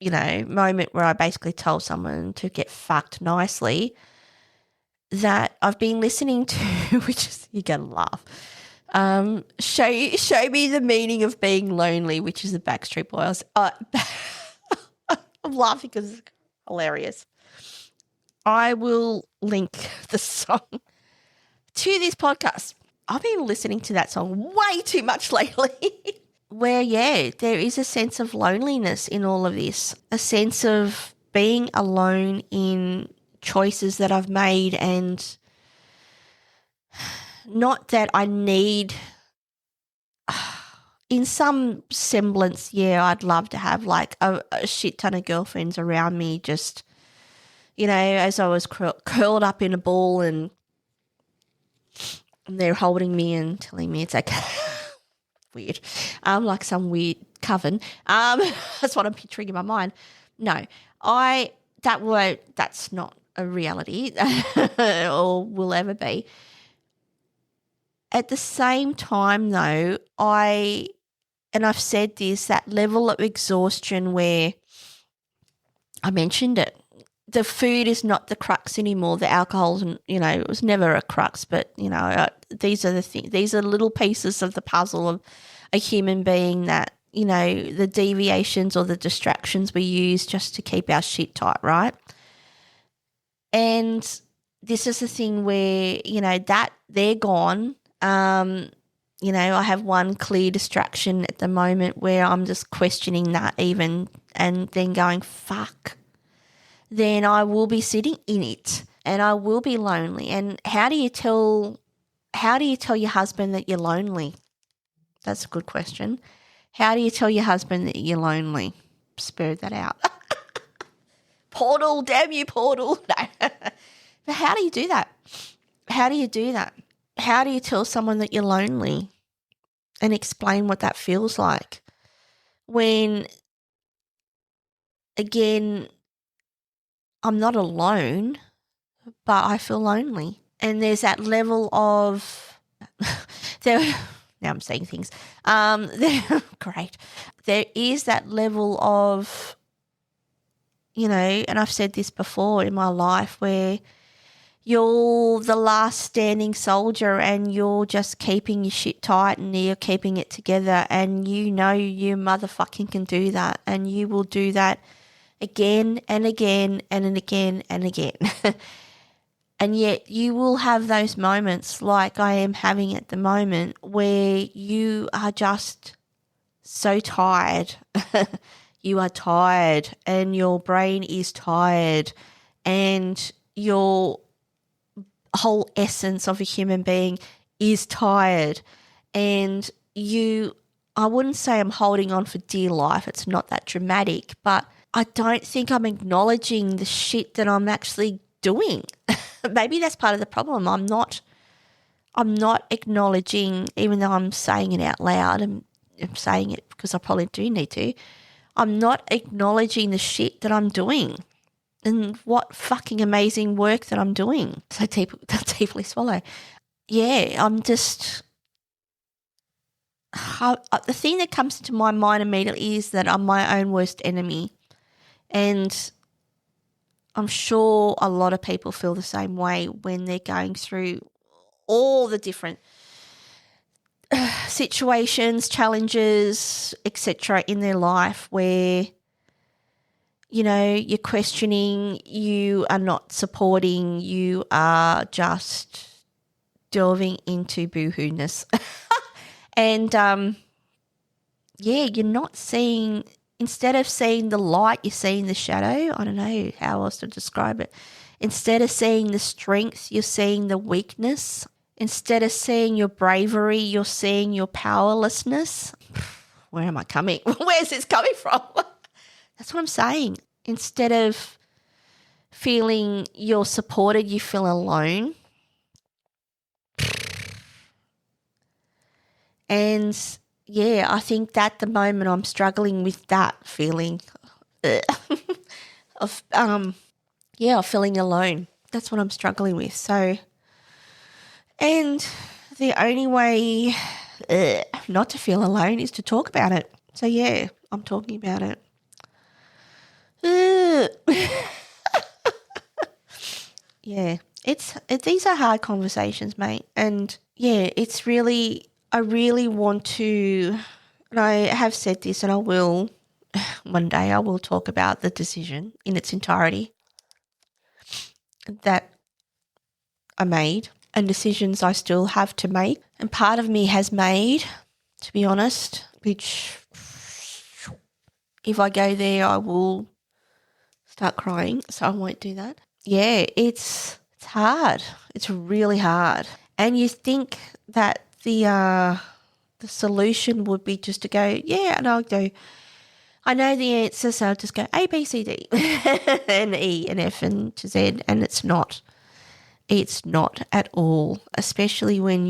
moment where I basically told someone to get fucked nicely, that I've been listening to, which is, you're going to laugh, show me the meaning of being lonely, which is the Backstreet Boys. I'm laughing because it's hilarious. I will link the song to this podcast. I've been listening to that song way too much lately. Where, there is a sense of loneliness in all of this, a sense of being alone in choices that I've made, and not that I need, in some semblance, I'd love to have like a shit ton of girlfriends around me, just, as I was curled up in a ball and they're holding me and telling me it's okay. Weird. Like some weird coven. That's what I'm picturing in my mind. No, that's not a reality or will ever be. At the same time though, I've said this, that level of exhaustion where I mentioned it. The food is not the crux anymore. The alcohol, it was never a crux, but, these are the things, these are little pieces of the puzzle of a human being that, the deviations or the distractions we use just to keep our shit tight, right? And this is the thing where, that they're gone. I have one clear distraction at the moment where I'm just questioning that even, and then going, fuck. Then I will be sitting in it and I will be lonely. And how do you tell your husband that you're lonely? That's a good question. How do you tell your husband that you're lonely? Spur that out. Portal, damn you, Portal. No. But how do you do that? How do you do that? How do you tell someone that you're lonely and explain what that feels like when, again, I'm not alone, but I feel lonely. And there's that level of now I'm saying things. Great. There is that level of, and I've said this before in my life, where you're the last standing soldier and you're just keeping your shit tight and you're keeping it together, and you motherfucking can do that, and you will do that again and again and again and again. And yet you will have those moments like I am having at the moment where you are just so tired. You are tired and your brain is tired and your whole essence of a human being is tired, and I wouldn't say I'm holding on for dear life. It's not that dramatic, but I don't think I'm acknowledging the shit that I'm actually doing. Maybe that's part of the problem. I'm not acknowledging, even though I'm saying it out loud, and I'm saying it because I probably do need to. I'm not acknowledging the shit that I'm doing and what fucking amazing work that I'm doing. So deeply swallow. Yeah, I'm just... the thing that comes to my mind immediately is that I'm my own worst enemy. And I'm sure a lot of people feel the same way when they're going through all the different situations, challenges, etc. in their life where, you're questioning, you are not supporting, you are just delving into boohoo-ness. And, you're not seeing... Instead of seeing the light, you're seeing the shadow. I don't know how else to describe it. Instead of seeing the strength, you're seeing the weakness. Instead of seeing your bravery, you're seeing your powerlessness. Where am I coming? Where's this coming from? That's what I'm saying. Instead of feeling you're supported, you feel alone. And... yeah, I think that at the moment I'm struggling with that feeling of feeling alone. That's what I'm struggling with. So, and the only way not to feel alone is to talk about it. So yeah, I'm talking about it. Yeah, these are hard conversations, mate. And yeah, it's really... I really want to, and I have said this and I will, one day I will talk about the decision in its entirety that I made and decisions I still have to make. And part of me has made, to be honest, which if I go there I will start crying, so I won't do that. Yeah, it's hard. It's really hard. And you think that the solution would be just to go, yeah, and I'll go, I know the answer, so I'll just go A, B, C, D, and E, and F, and to Z, and it's not. It's not at all, especially when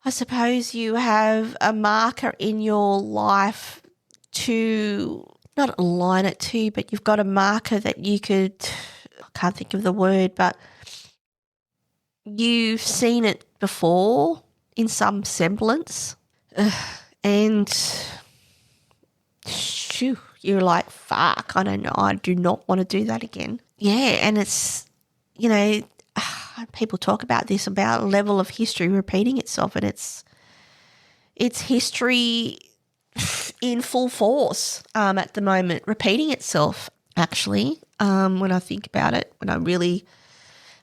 I suppose you have a marker in your life to, not align it to, but you've got a marker that you could, I can't think of the word, but you've seen it before in some semblance, and shoo, you're like, fuck, I don't know, I do not want to do that again. Yeah, and it's, people talk about this, about level of history repeating itself, and it's history in full force at the moment, repeating itself, actually, when I think about it, when I really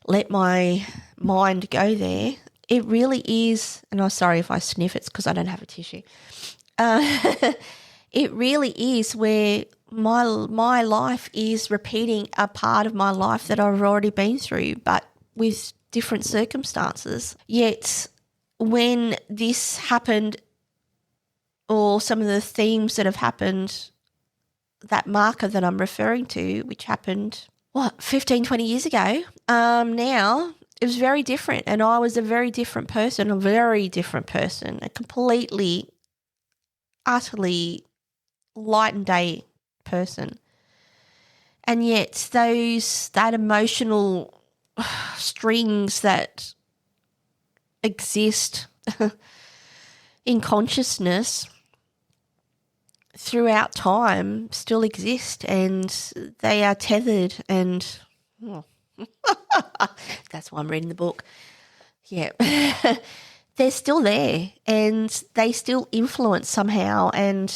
let my mind go there. It really is, and I'm sorry if I sniff, it's because I don't have a tissue. It really is where my life is repeating a part of my life that I've already been through, but with different circumstances. Yet when this happened, or some of the themes that have happened that marker that I'm referring to, which happened, 15, 20 years ago, now it was very different. And I was a very different person, a completely, utterly light and day person. And yet that emotional strings that exist in consciousness throughout time still exist, and they are tethered, and that's why I'm reading the book. Yeah. They're still there, and they still influence somehow, and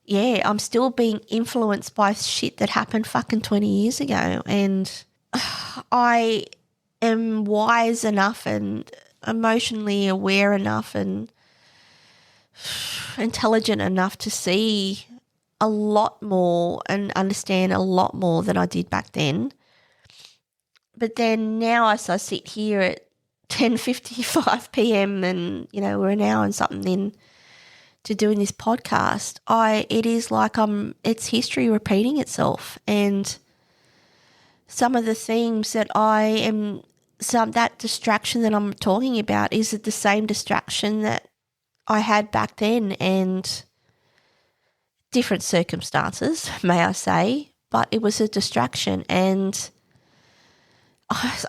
yeah, I'm still being influenced by shit that happened fucking 20 years ago, and I am wise enough and emotionally aware enough and intelligent enough to see a lot more and understand a lot more than I did back then. But then now as I sit here at 10:55 p.m. and, we're an hour and something in to doing this podcast, it is like it's history repeating itself. And some of the themes that that distraction that I'm talking about is the same distraction that I had back then, and different circumstances, may I say, but it was a distraction. And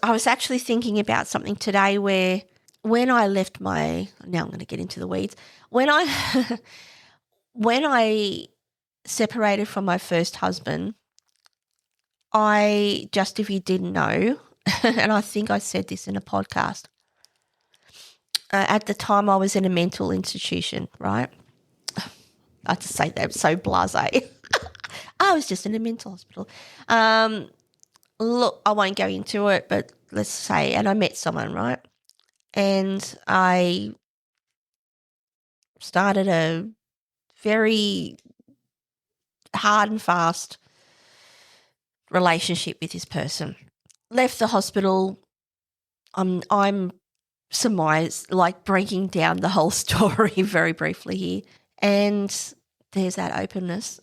I was actually thinking about something today where when I left now I'm going to get into the weeds. When I separated from my first husband, if you didn't know, and I think I said this in a podcast, at the time I was in a mental institution, right? I just say that so blasé. I was just in a mental hospital. Look, I won't go into it, but let's say, and I met someone, right? And I started a very hard and fast relationship with this person. Left the hospital. I'm breaking down the whole story very briefly here. And there's that openness.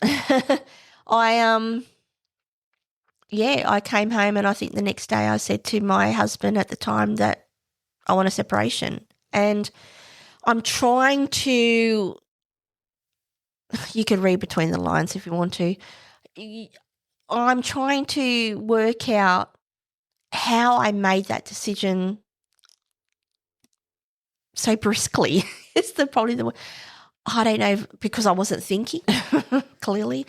I came home, and I think the next day I said to my husband at the time that I want a separation. And I'm trying to, you can read between the lines if you want to, I'm trying to work out how I made that decision so briskly. It's probably the way. I don't know, because I wasn't thinking clearly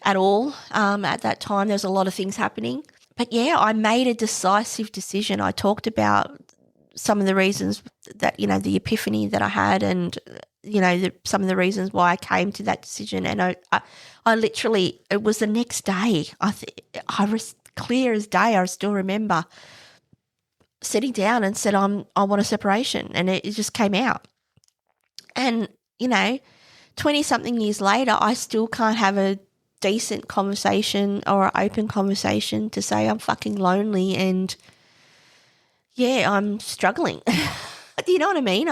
at all. At that time, there was a lot of things happening. But yeah, I made a decisive decision. I talked about some of the reasons that, the epiphany that I had, and, some of the reasons why I came to that decision. And I literally, it was the next day. I was clear as day. I still remember sitting down and said, I want a separation. And it just came out. And 20-something years later, I still can't have a decent conversation or an open conversation to say I'm fucking lonely and, yeah, I'm struggling. Do you know what I mean?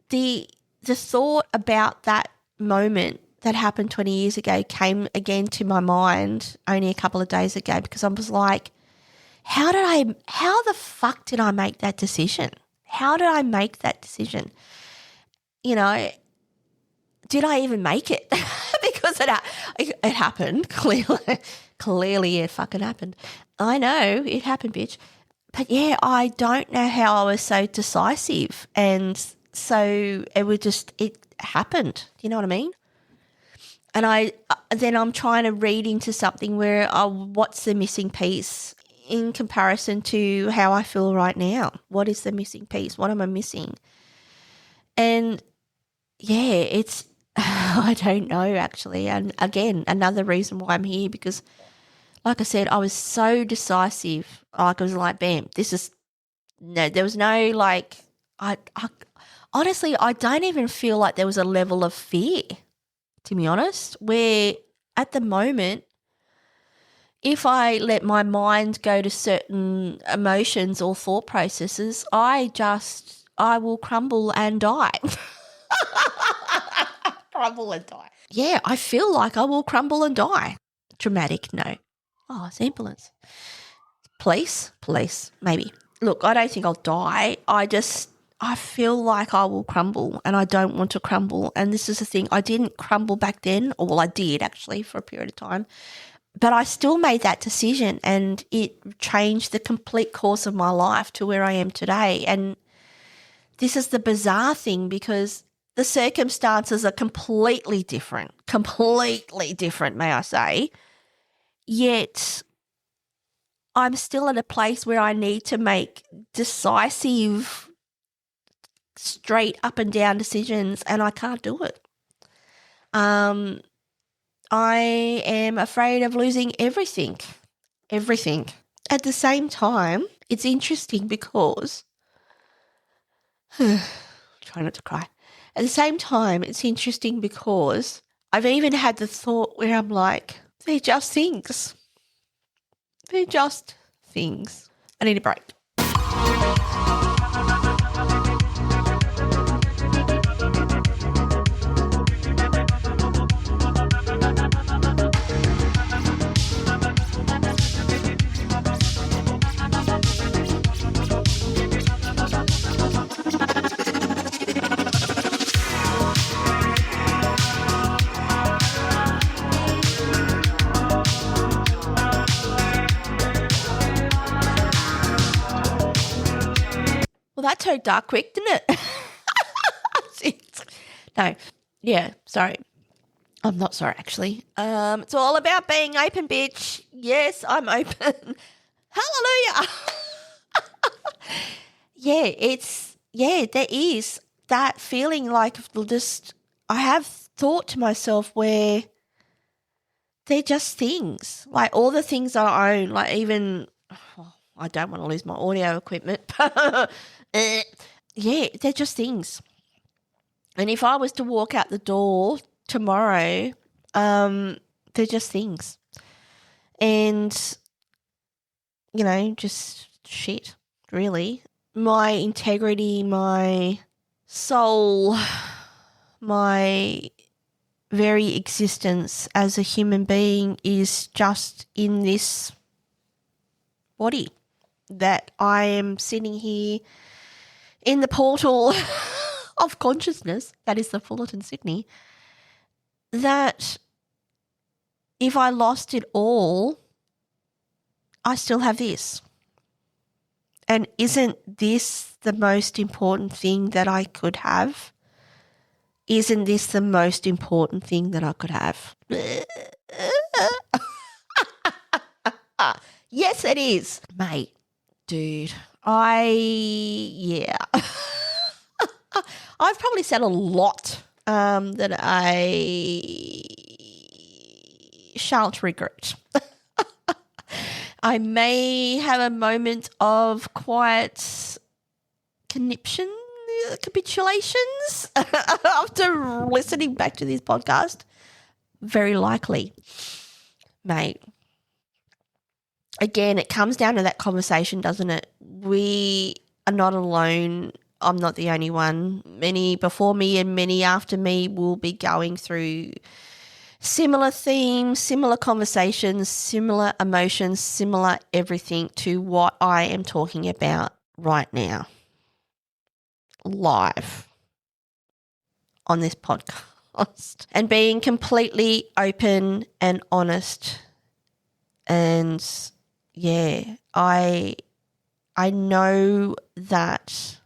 The thought about that moment that happened 20 years ago came again to my mind only a couple of days ago, because I was like, how the fuck did I make that decision? How did I make that decision? Did I even make it? Because it happened, clearly it fucking happened. I know it happened, bitch. But yeah, I don't know how I was so decisive, and so it happened. Do you know what I mean? And then I'm trying to read into something where, what's the missing piece in comparison to how I feel right now? What is the missing piece? What am I missing? And yeah, it's, I don't know actually. And again, another reason why I'm here, because like I said, I was so decisive. Like, it was like, bam, there was no like, I honestly, I don't even feel like there was a level of fear, to be honest, where at the moment, if I let my mind go to certain emotions or thought processes, I will crumble and die. Crumble and die. yeah, I feel like I will crumble and die. Dramatic, no. Oh, it's ambulance. Police, maybe. Look, I don't think I'll die. I feel like I will crumble and I don't want to crumble. And this is the thing. I didn't crumble back then. Or, well, I did actually for a period of time. But I still made that decision and it changed the complete course of my life to where I am today. And this is the bizarre thing because the circumstances are completely different, may I say. Yet I'm still at a place where I need to make decisive, straight up and down decisions and I can't do it. I am afraid of losing everything. At the same time, it's interesting because try not to cry. At the same time, it's interesting because I've even had the thought where I'm like, they're just things. I need a break. Well, that turned dark quick, didn't it? No. Yeah, sorry. I'm not sorry, actually. It's all about being open, bitch. Yes, I'm open. Hallelujah. There is that feeling like I have thought to myself where they're just things. Like all the things I own, like even, I don't want to lose my audio equipment. Yeah, they're just things. And if I was to walk out the door tomorrow, they're just things. And, just shit, really. My integrity, my soul, my very existence as a human being is just in this body that I am sitting here in the portal of consciousness, that is the Fullerton, Sydney, that if I lost it all, I still have this. And isn't this the most important thing that I could have? Isn't this the most important thing that I could have? Yes, it is. Mate, dude, I've probably said a lot that I shan't regret. I may have a moment of quiet capitulations after listening back to this podcast. Very likely. Mate. Again, it comes down to that conversation, doesn't it? We are not alone. I'm not the only one. Many before me and many after me will be going through similar themes, similar conversations, similar emotions, similar everything to what I am talking about right now, live on this podcast, and being completely open and honest. And yeah, I know that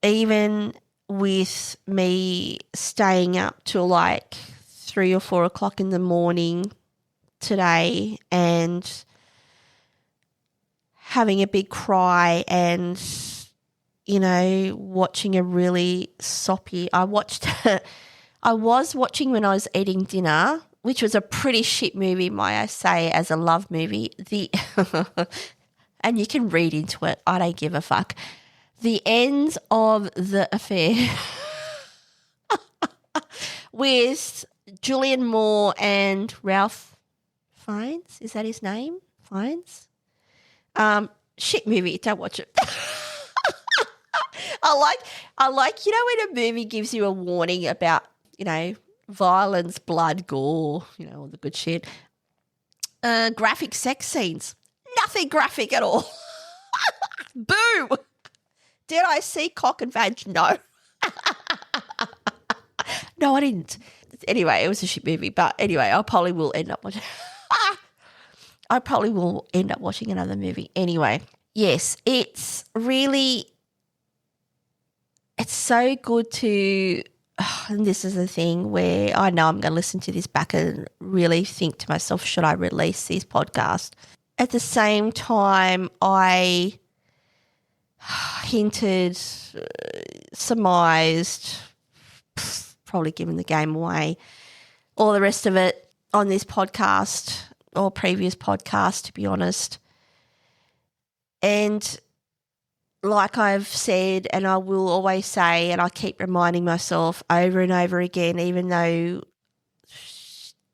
even with me staying up till like 3 or 4 o'clock in the morning today and having a big cry and, watching a really soppy, I was watching when I was eating dinner, which was a pretty shit movie, might I say, as a love movie. And you can read into it. I don't give a fuck. The End of the Affair with Julianne Moore and Ralph Fiennes. Is that his name? Fiennes? Shit movie. Don't watch it. I like, when a movie gives you a warning about, violence, blood, gore, all the good shit. Graphic sex scenes. Nothing graphic at all. Boo! Did I see cock and vag? No. No, I didn't. Anyway, it was a shit movie. But anyway, I probably will end up watching. I probably will end up watching another movie. Anyway, yes, it's so good to, and this is the thing where I know I'm going to listen to this back and really think to myself, should I release this podcast? At the same time, I hinted, surmised, probably giving the game away, all the rest of it on this podcast or previous podcast, to be honest. And like I've said, and I will always say, and I keep reminding myself over and over again, even though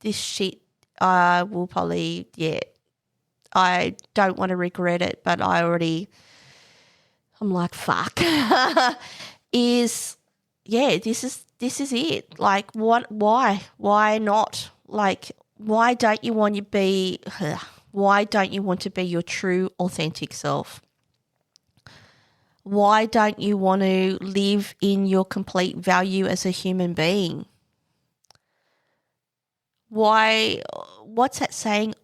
this shit will probably, I don't want to regret it, but I'm like, fuck, this is it. Like, why not? Like, why don't you want to be your true, authentic self? Why don't you want to live in your complete value as a human being? What's that saying?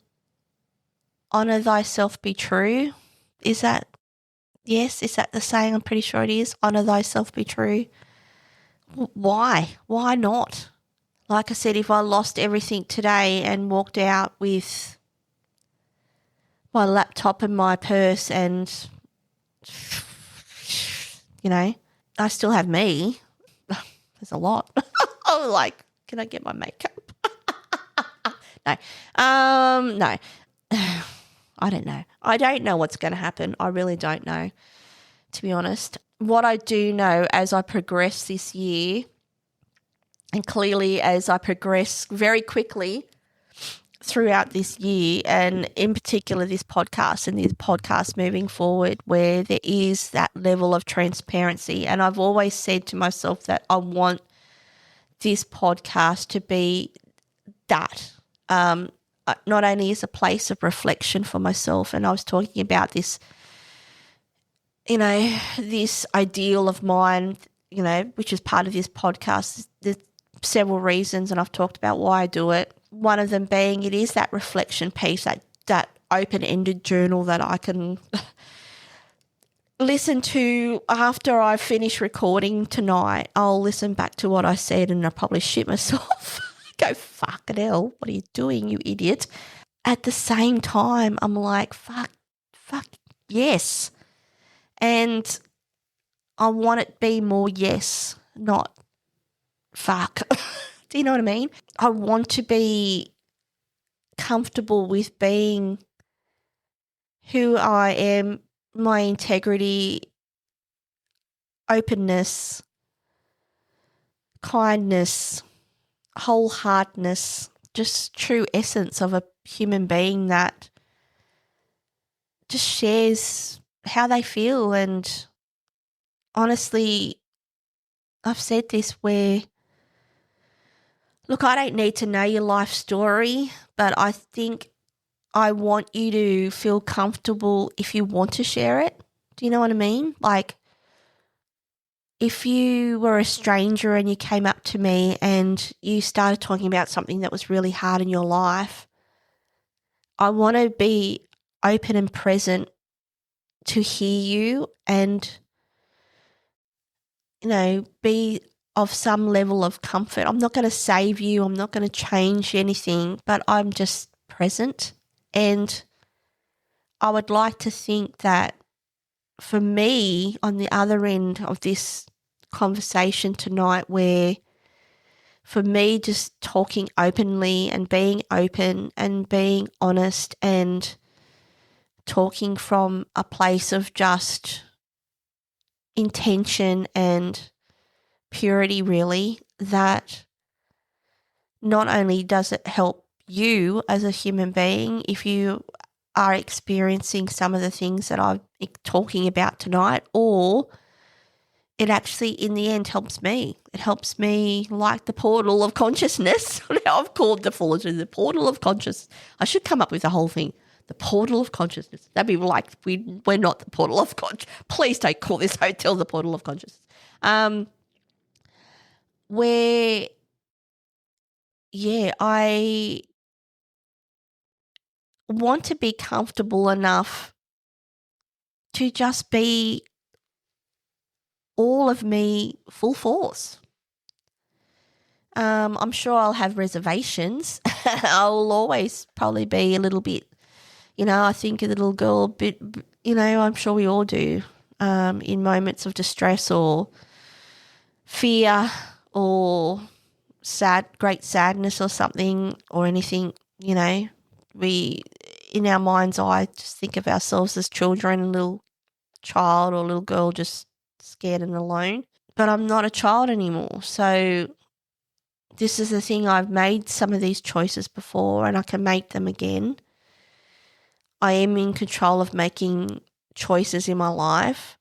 Honor thyself, be true. Is that the saying? I'm pretty sure it is. Honor thyself, be true. Why? Why not? Like I said, if I lost everything today and walked out with my laptop and my purse and, I still have me. There's a lot. I'm like, can I get my makeup? No. No. I don't know. I don't know what's going to happen. I really don't know, to be honest. What I do know as I progress this year, and clearly as I progress very quickly throughout this year, and in particular this podcast and this podcast moving forward, where there is that level of transparency. And I've always said to myself that I want this podcast to be that. Not only as a place of reflection for myself, and I was talking about this, this ideal of mine, which is part of this podcast. There's several reasons, and I've talked about why I do it. One of them being it is that reflection piece, that open-ended journal that I can listen to after I finish recording tonight. I'll listen back to what I said and I'll probably shit myself. Go, fucking hell, what are you doing, you idiot? At the same time, I'm like, fuck, yes. And I want it to be more yes, not fuck. Do you know what I mean? I want to be comfortable with being who I am, my integrity, openness, kindness, wholeheartedness, just true essence of a human being that just shares how they feel. And honestly, I've said this where, look, I don't need to know your life story, but I think I want you to feel comfortable if you want to share it. Do you know what I mean? Like, if you were a stranger and you came up to me and you started talking about something that was really hard in your life, I want to be open and present to hear you and, be of some level of comfort. I'm not going to save you. I'm not going to change anything, but I'm just present. And I would like to think that for me, on the other end of this conversation tonight, where for me just talking openly and being open and being honest and talking from a place of just intention and purity, really, that not only does it help you as a human being if you are experiencing some of the things that I'm talking about tonight, or it actually in the end helps me. It helps me like the portal of consciousness. I've called the Fullerton the portal of consciousness. I should come up with the whole thing. The portal of consciousness. That'd be like, we're not the portal of consciousness. Please don't call this hotel the portal of consciousness. Where, yeah, I want to be comfortable enough to just be all of me full force. I'm sure I'll have reservations. I'll always probably be a little bit, I think a little girl bit, I'm sure we all do, in moments of distress or fear or great sadness or something or anything, we, in our mind's eye, just think of ourselves as children, a little child or little girl just scared and alone. But I'm not a child anymore. So this is the thing, I've made some of these choices before and I can make them again. I am in control of making choices in my life.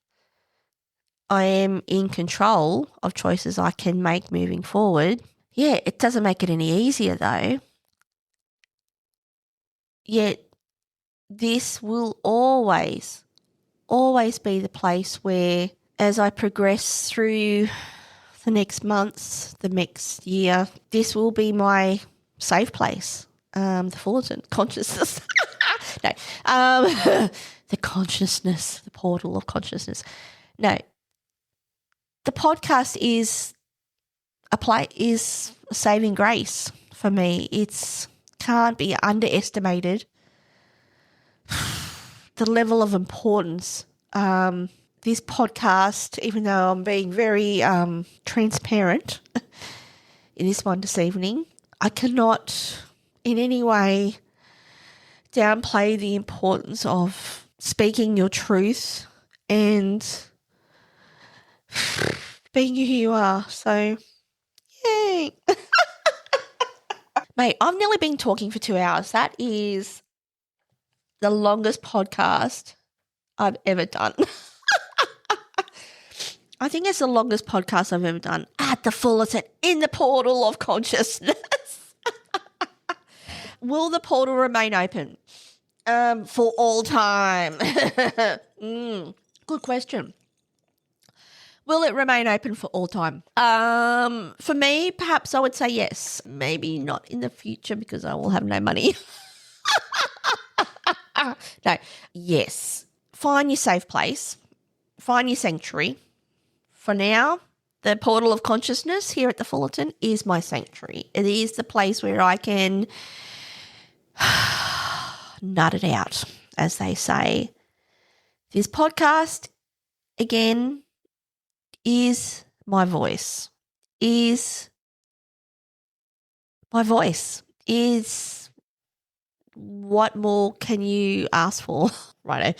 I am in control of choices I can make moving forward. Yeah, it doesn't make it any easier though. Yet this will always be the place where, as I progress through the next months, the next year, this will be my safe place, the Fullerton consciousness. No, the consciousness, the portal of consciousness. No, the podcast is a saving grace for me. It's can't be underestimated. The level of importance. This podcast, even though I'm being very transparent in this one this evening, I cannot in any way downplay the importance of speaking your truth and being who you are. So, yay. Mate, I've nearly been talking for 2 hours. That is the longest podcast I've ever done. I think it's the longest podcast I've ever done at the Fullerton in the portal of consciousness. Will the portal remain open for all time? Good question. Will it remain open for all time? For me, perhaps I would say yes. Maybe not in the future because I will have no money. No, yes. Find your safe place. Find your sanctuary. For now, the portal of consciousness here at the Fullerton is my sanctuary. It is the place where I can nut it out, as they say. This podcast, again, is my voice. Is what more can you ask for? Righto.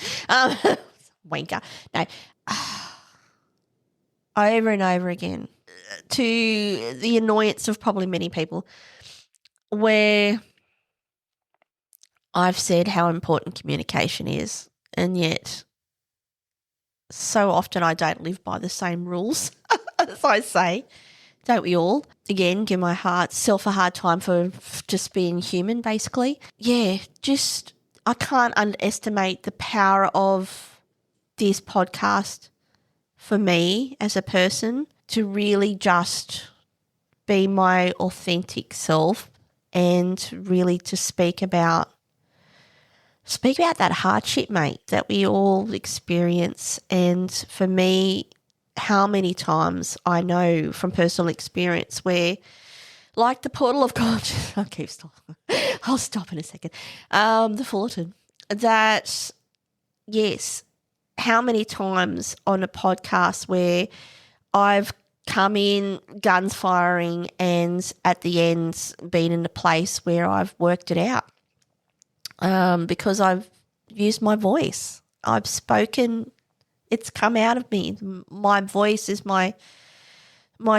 Wanker. No. Over and over again, to the annoyance of probably many people, where I've said how important communication is, and yet so often I don't live by the same rules as I say. Don't we all? Again, give myself a hard time for just being human, basically. Yeah, I can't underestimate the power of this podcast for me as a person to really just be my authentic self and really to speak about that hardship, mate, that we all experience. And for me, how many times I know from personal experience where, like the portal of consciousness, I'll stop in a second. The Fullerton, that, yes, how many times on a podcast where I've come in guns firing and at the end been in a place where I've worked it out because I've used my voice. I've spoken. It's come out of me. My voice is my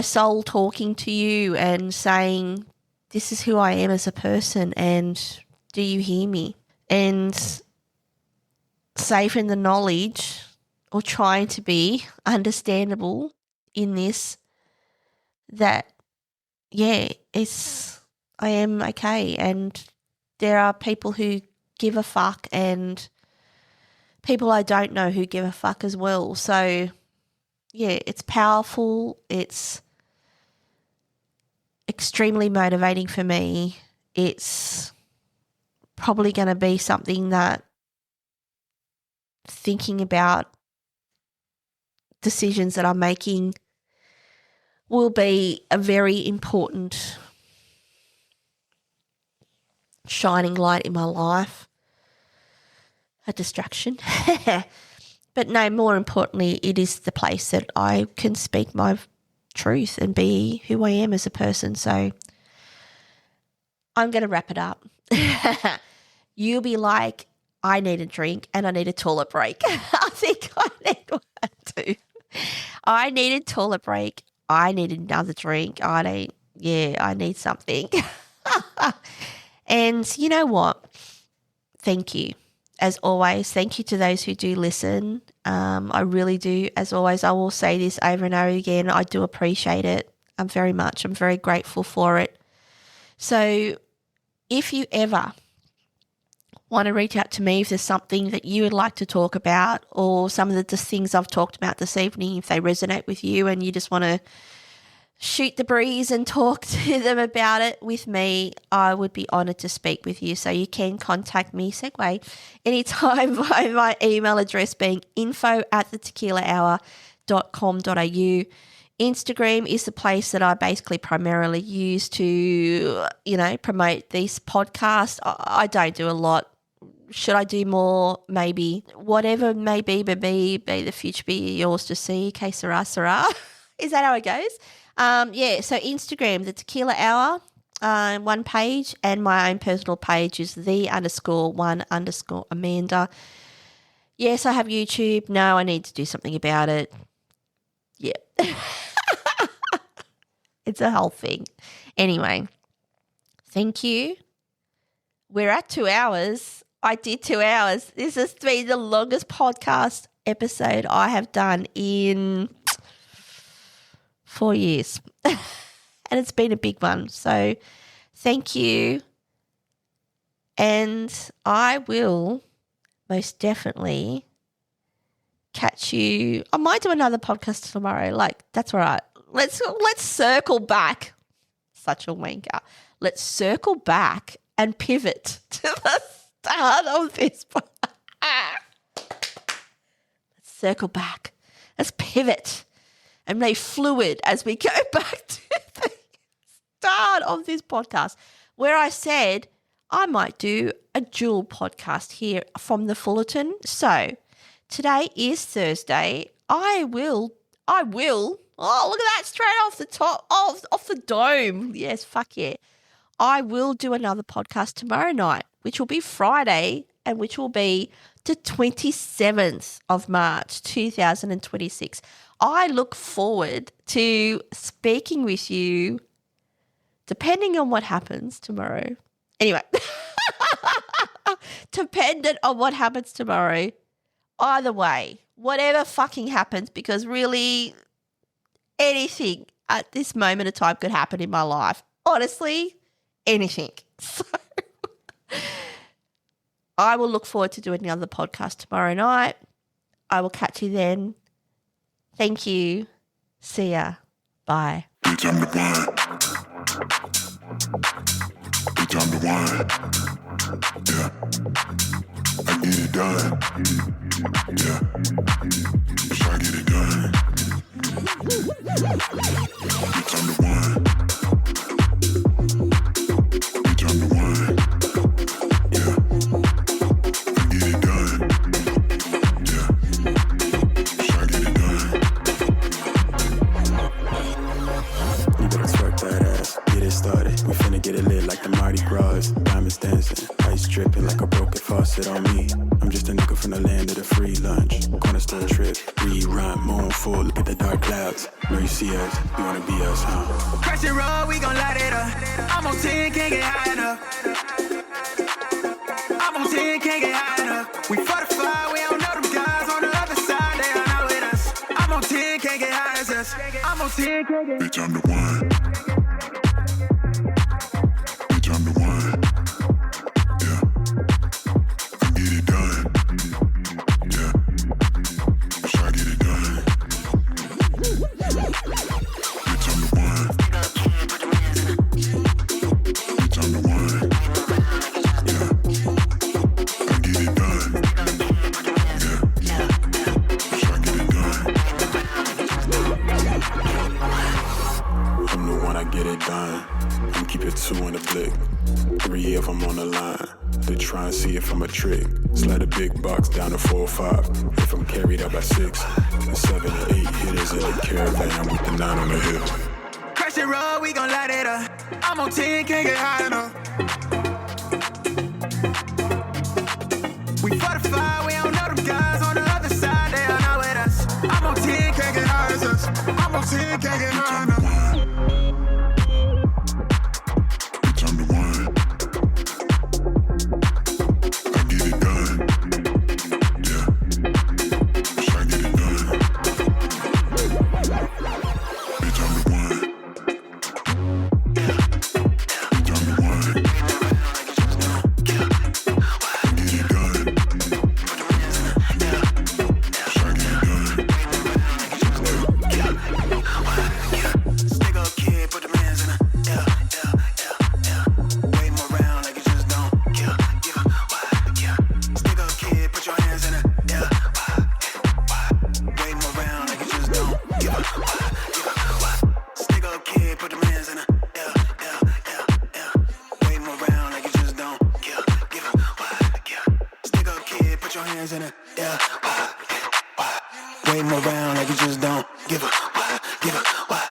soul talking to you and saying, this is who I am as a person and do you hear me? And safe in the knowledge or trying to be understandable in this that, yeah, I am okay. And there are people who give a fuck and people I don't know who give a fuck as well. So, yeah, it's powerful. It's extremely motivating for me. It's probably going to be something that thinking about decisions that I'm making will be a very important shining light in my life, a distraction. But no, more importantly, it is the place that I can speak my truth and be who I am as a person. So I'm going to wrap it up. You'll be like, I need a drink and I need a toilet break. I think I need one too. I need a toilet break. I need another drink. I need something. And you know what? Thank you. As always, thank you to those who do listen. I really do. As always, I will say this over and over again. I do appreciate it. I'm very grateful for it. So if you ever want to reach out to me, if there's something that you would like to talk about or some of the things I've talked about this evening, if they resonate with you and you just want to shoot the breeze and talk to them about it with me, I would be honoured to speak with you. So you can contact me, segue, anytime by my email address being info@thetequilahour.com.au. Instagram is the place that I basically primarily use to, promote this podcast. I don't do a lot. Should I do more? Maybe. Whatever may be, be the future be yours to see. Que sera, sera. Is that how it goes? So Instagram, the Tequila Hour, one page, and my own personal page is _1_Amanda. Yes, I have YouTube. No, I need to do something about it. Yeah. It's a whole thing. Anyway, thank you. We're at 2 hours. I did 2 hours. This has been the longest podcast episode I have done in 4 years. And it's been a big one. So thank you. And I will most definitely catch you. I might do another podcast tomorrow. That's all right. Let's circle back. Such a wanker. Let's circle back and pivot to the start of this. Let's circle back. Let's pivot and be fluid as we go back to the start of this podcast, where I said I might do a dual podcast here from the Fullerton. So today is Thursday. I will. Oh, look at that, straight off the top, off the dome. Yes, fuck yeah. I will do another podcast tomorrow night, which will be Friday, and which will be the 27th of March, 2026. I look forward to speaking with you, depending on what happens tomorrow. Anyway, dependent on what happens tomorrow. Either way, whatever fucking happens, because really anything at this moment of time could happen in my life. Honestly, anything. So I will look forward to doing another podcast tomorrow night. I will catch you then. Thank you. See ya. Bye. It's time to wine. It's time to wine. Yeah. I get it done. Yeah. Wish I get it done. It's time to wine. It's time to wine. Yeah. I get it done. Yeah. Wish I get it done. You better twerk that ass, get it started. We finna get it lit like the Mardi Gras. Diamonds dancing, ice dripping like a broken faucet on me. I'm just a nigga from the land of the free lunch. Cornerstone trip, rerun, moon full, look at the dark clouds. Know you see us, you wanna be us, huh? Crash and roll, we gon' light it up. I'm on 10, can't get high enough. I'm on 10, can't get high enough. We fortified, we don't know them guys on the other side, they are not with us. I'm on 10, can't get high as us. I'm on 10, can't get Bitch, I'm the one. Bitch, I'm the one. Yeah. I get it done. Yeah. Bitch, I get it done. Bitch, I'm the one. Bitch, I'm the one. Yeah. I get it done. Yeah. Bitch, I get it done. I'm the one, I get it done. I'm keep it 2 in the blick. 3 if I'm on the line. They try and see if I'm a trick. Slide a big box down to 4 or 5. If I'm carried up by 6. And 7 or 8 hitters in the caravan with the 9 on the hill. crash the road, we gon' light it up. I'm on 10, can't get high enough. We fortified, we don't know them guys on the other side, they are not with us. I'm on 10, can't get high as us. I'm on 10, can't get high enough. Bitch, I'm the one. I get it done. Yeah. Bitch, I get it done. Bitch, I'm the one. Bitch, I'm the one. I get it done. Bitch, I get it done. Stick up kid, put the hands in it. Yeah, yeah, yeah, yeah. Wave 'em around like you just don't give a what, yeah. Stick up kid, put your hands in it. Yeah, wave 'em around like you just don't give a what. Stick up kid, put the hands in it. Yeah, yeah, yeah, yeah. Wave 'em around like you just don't give a what, yeah. Stick up kid, put your hands in it. Yeah, wave 'em around like you just don't give a what, give a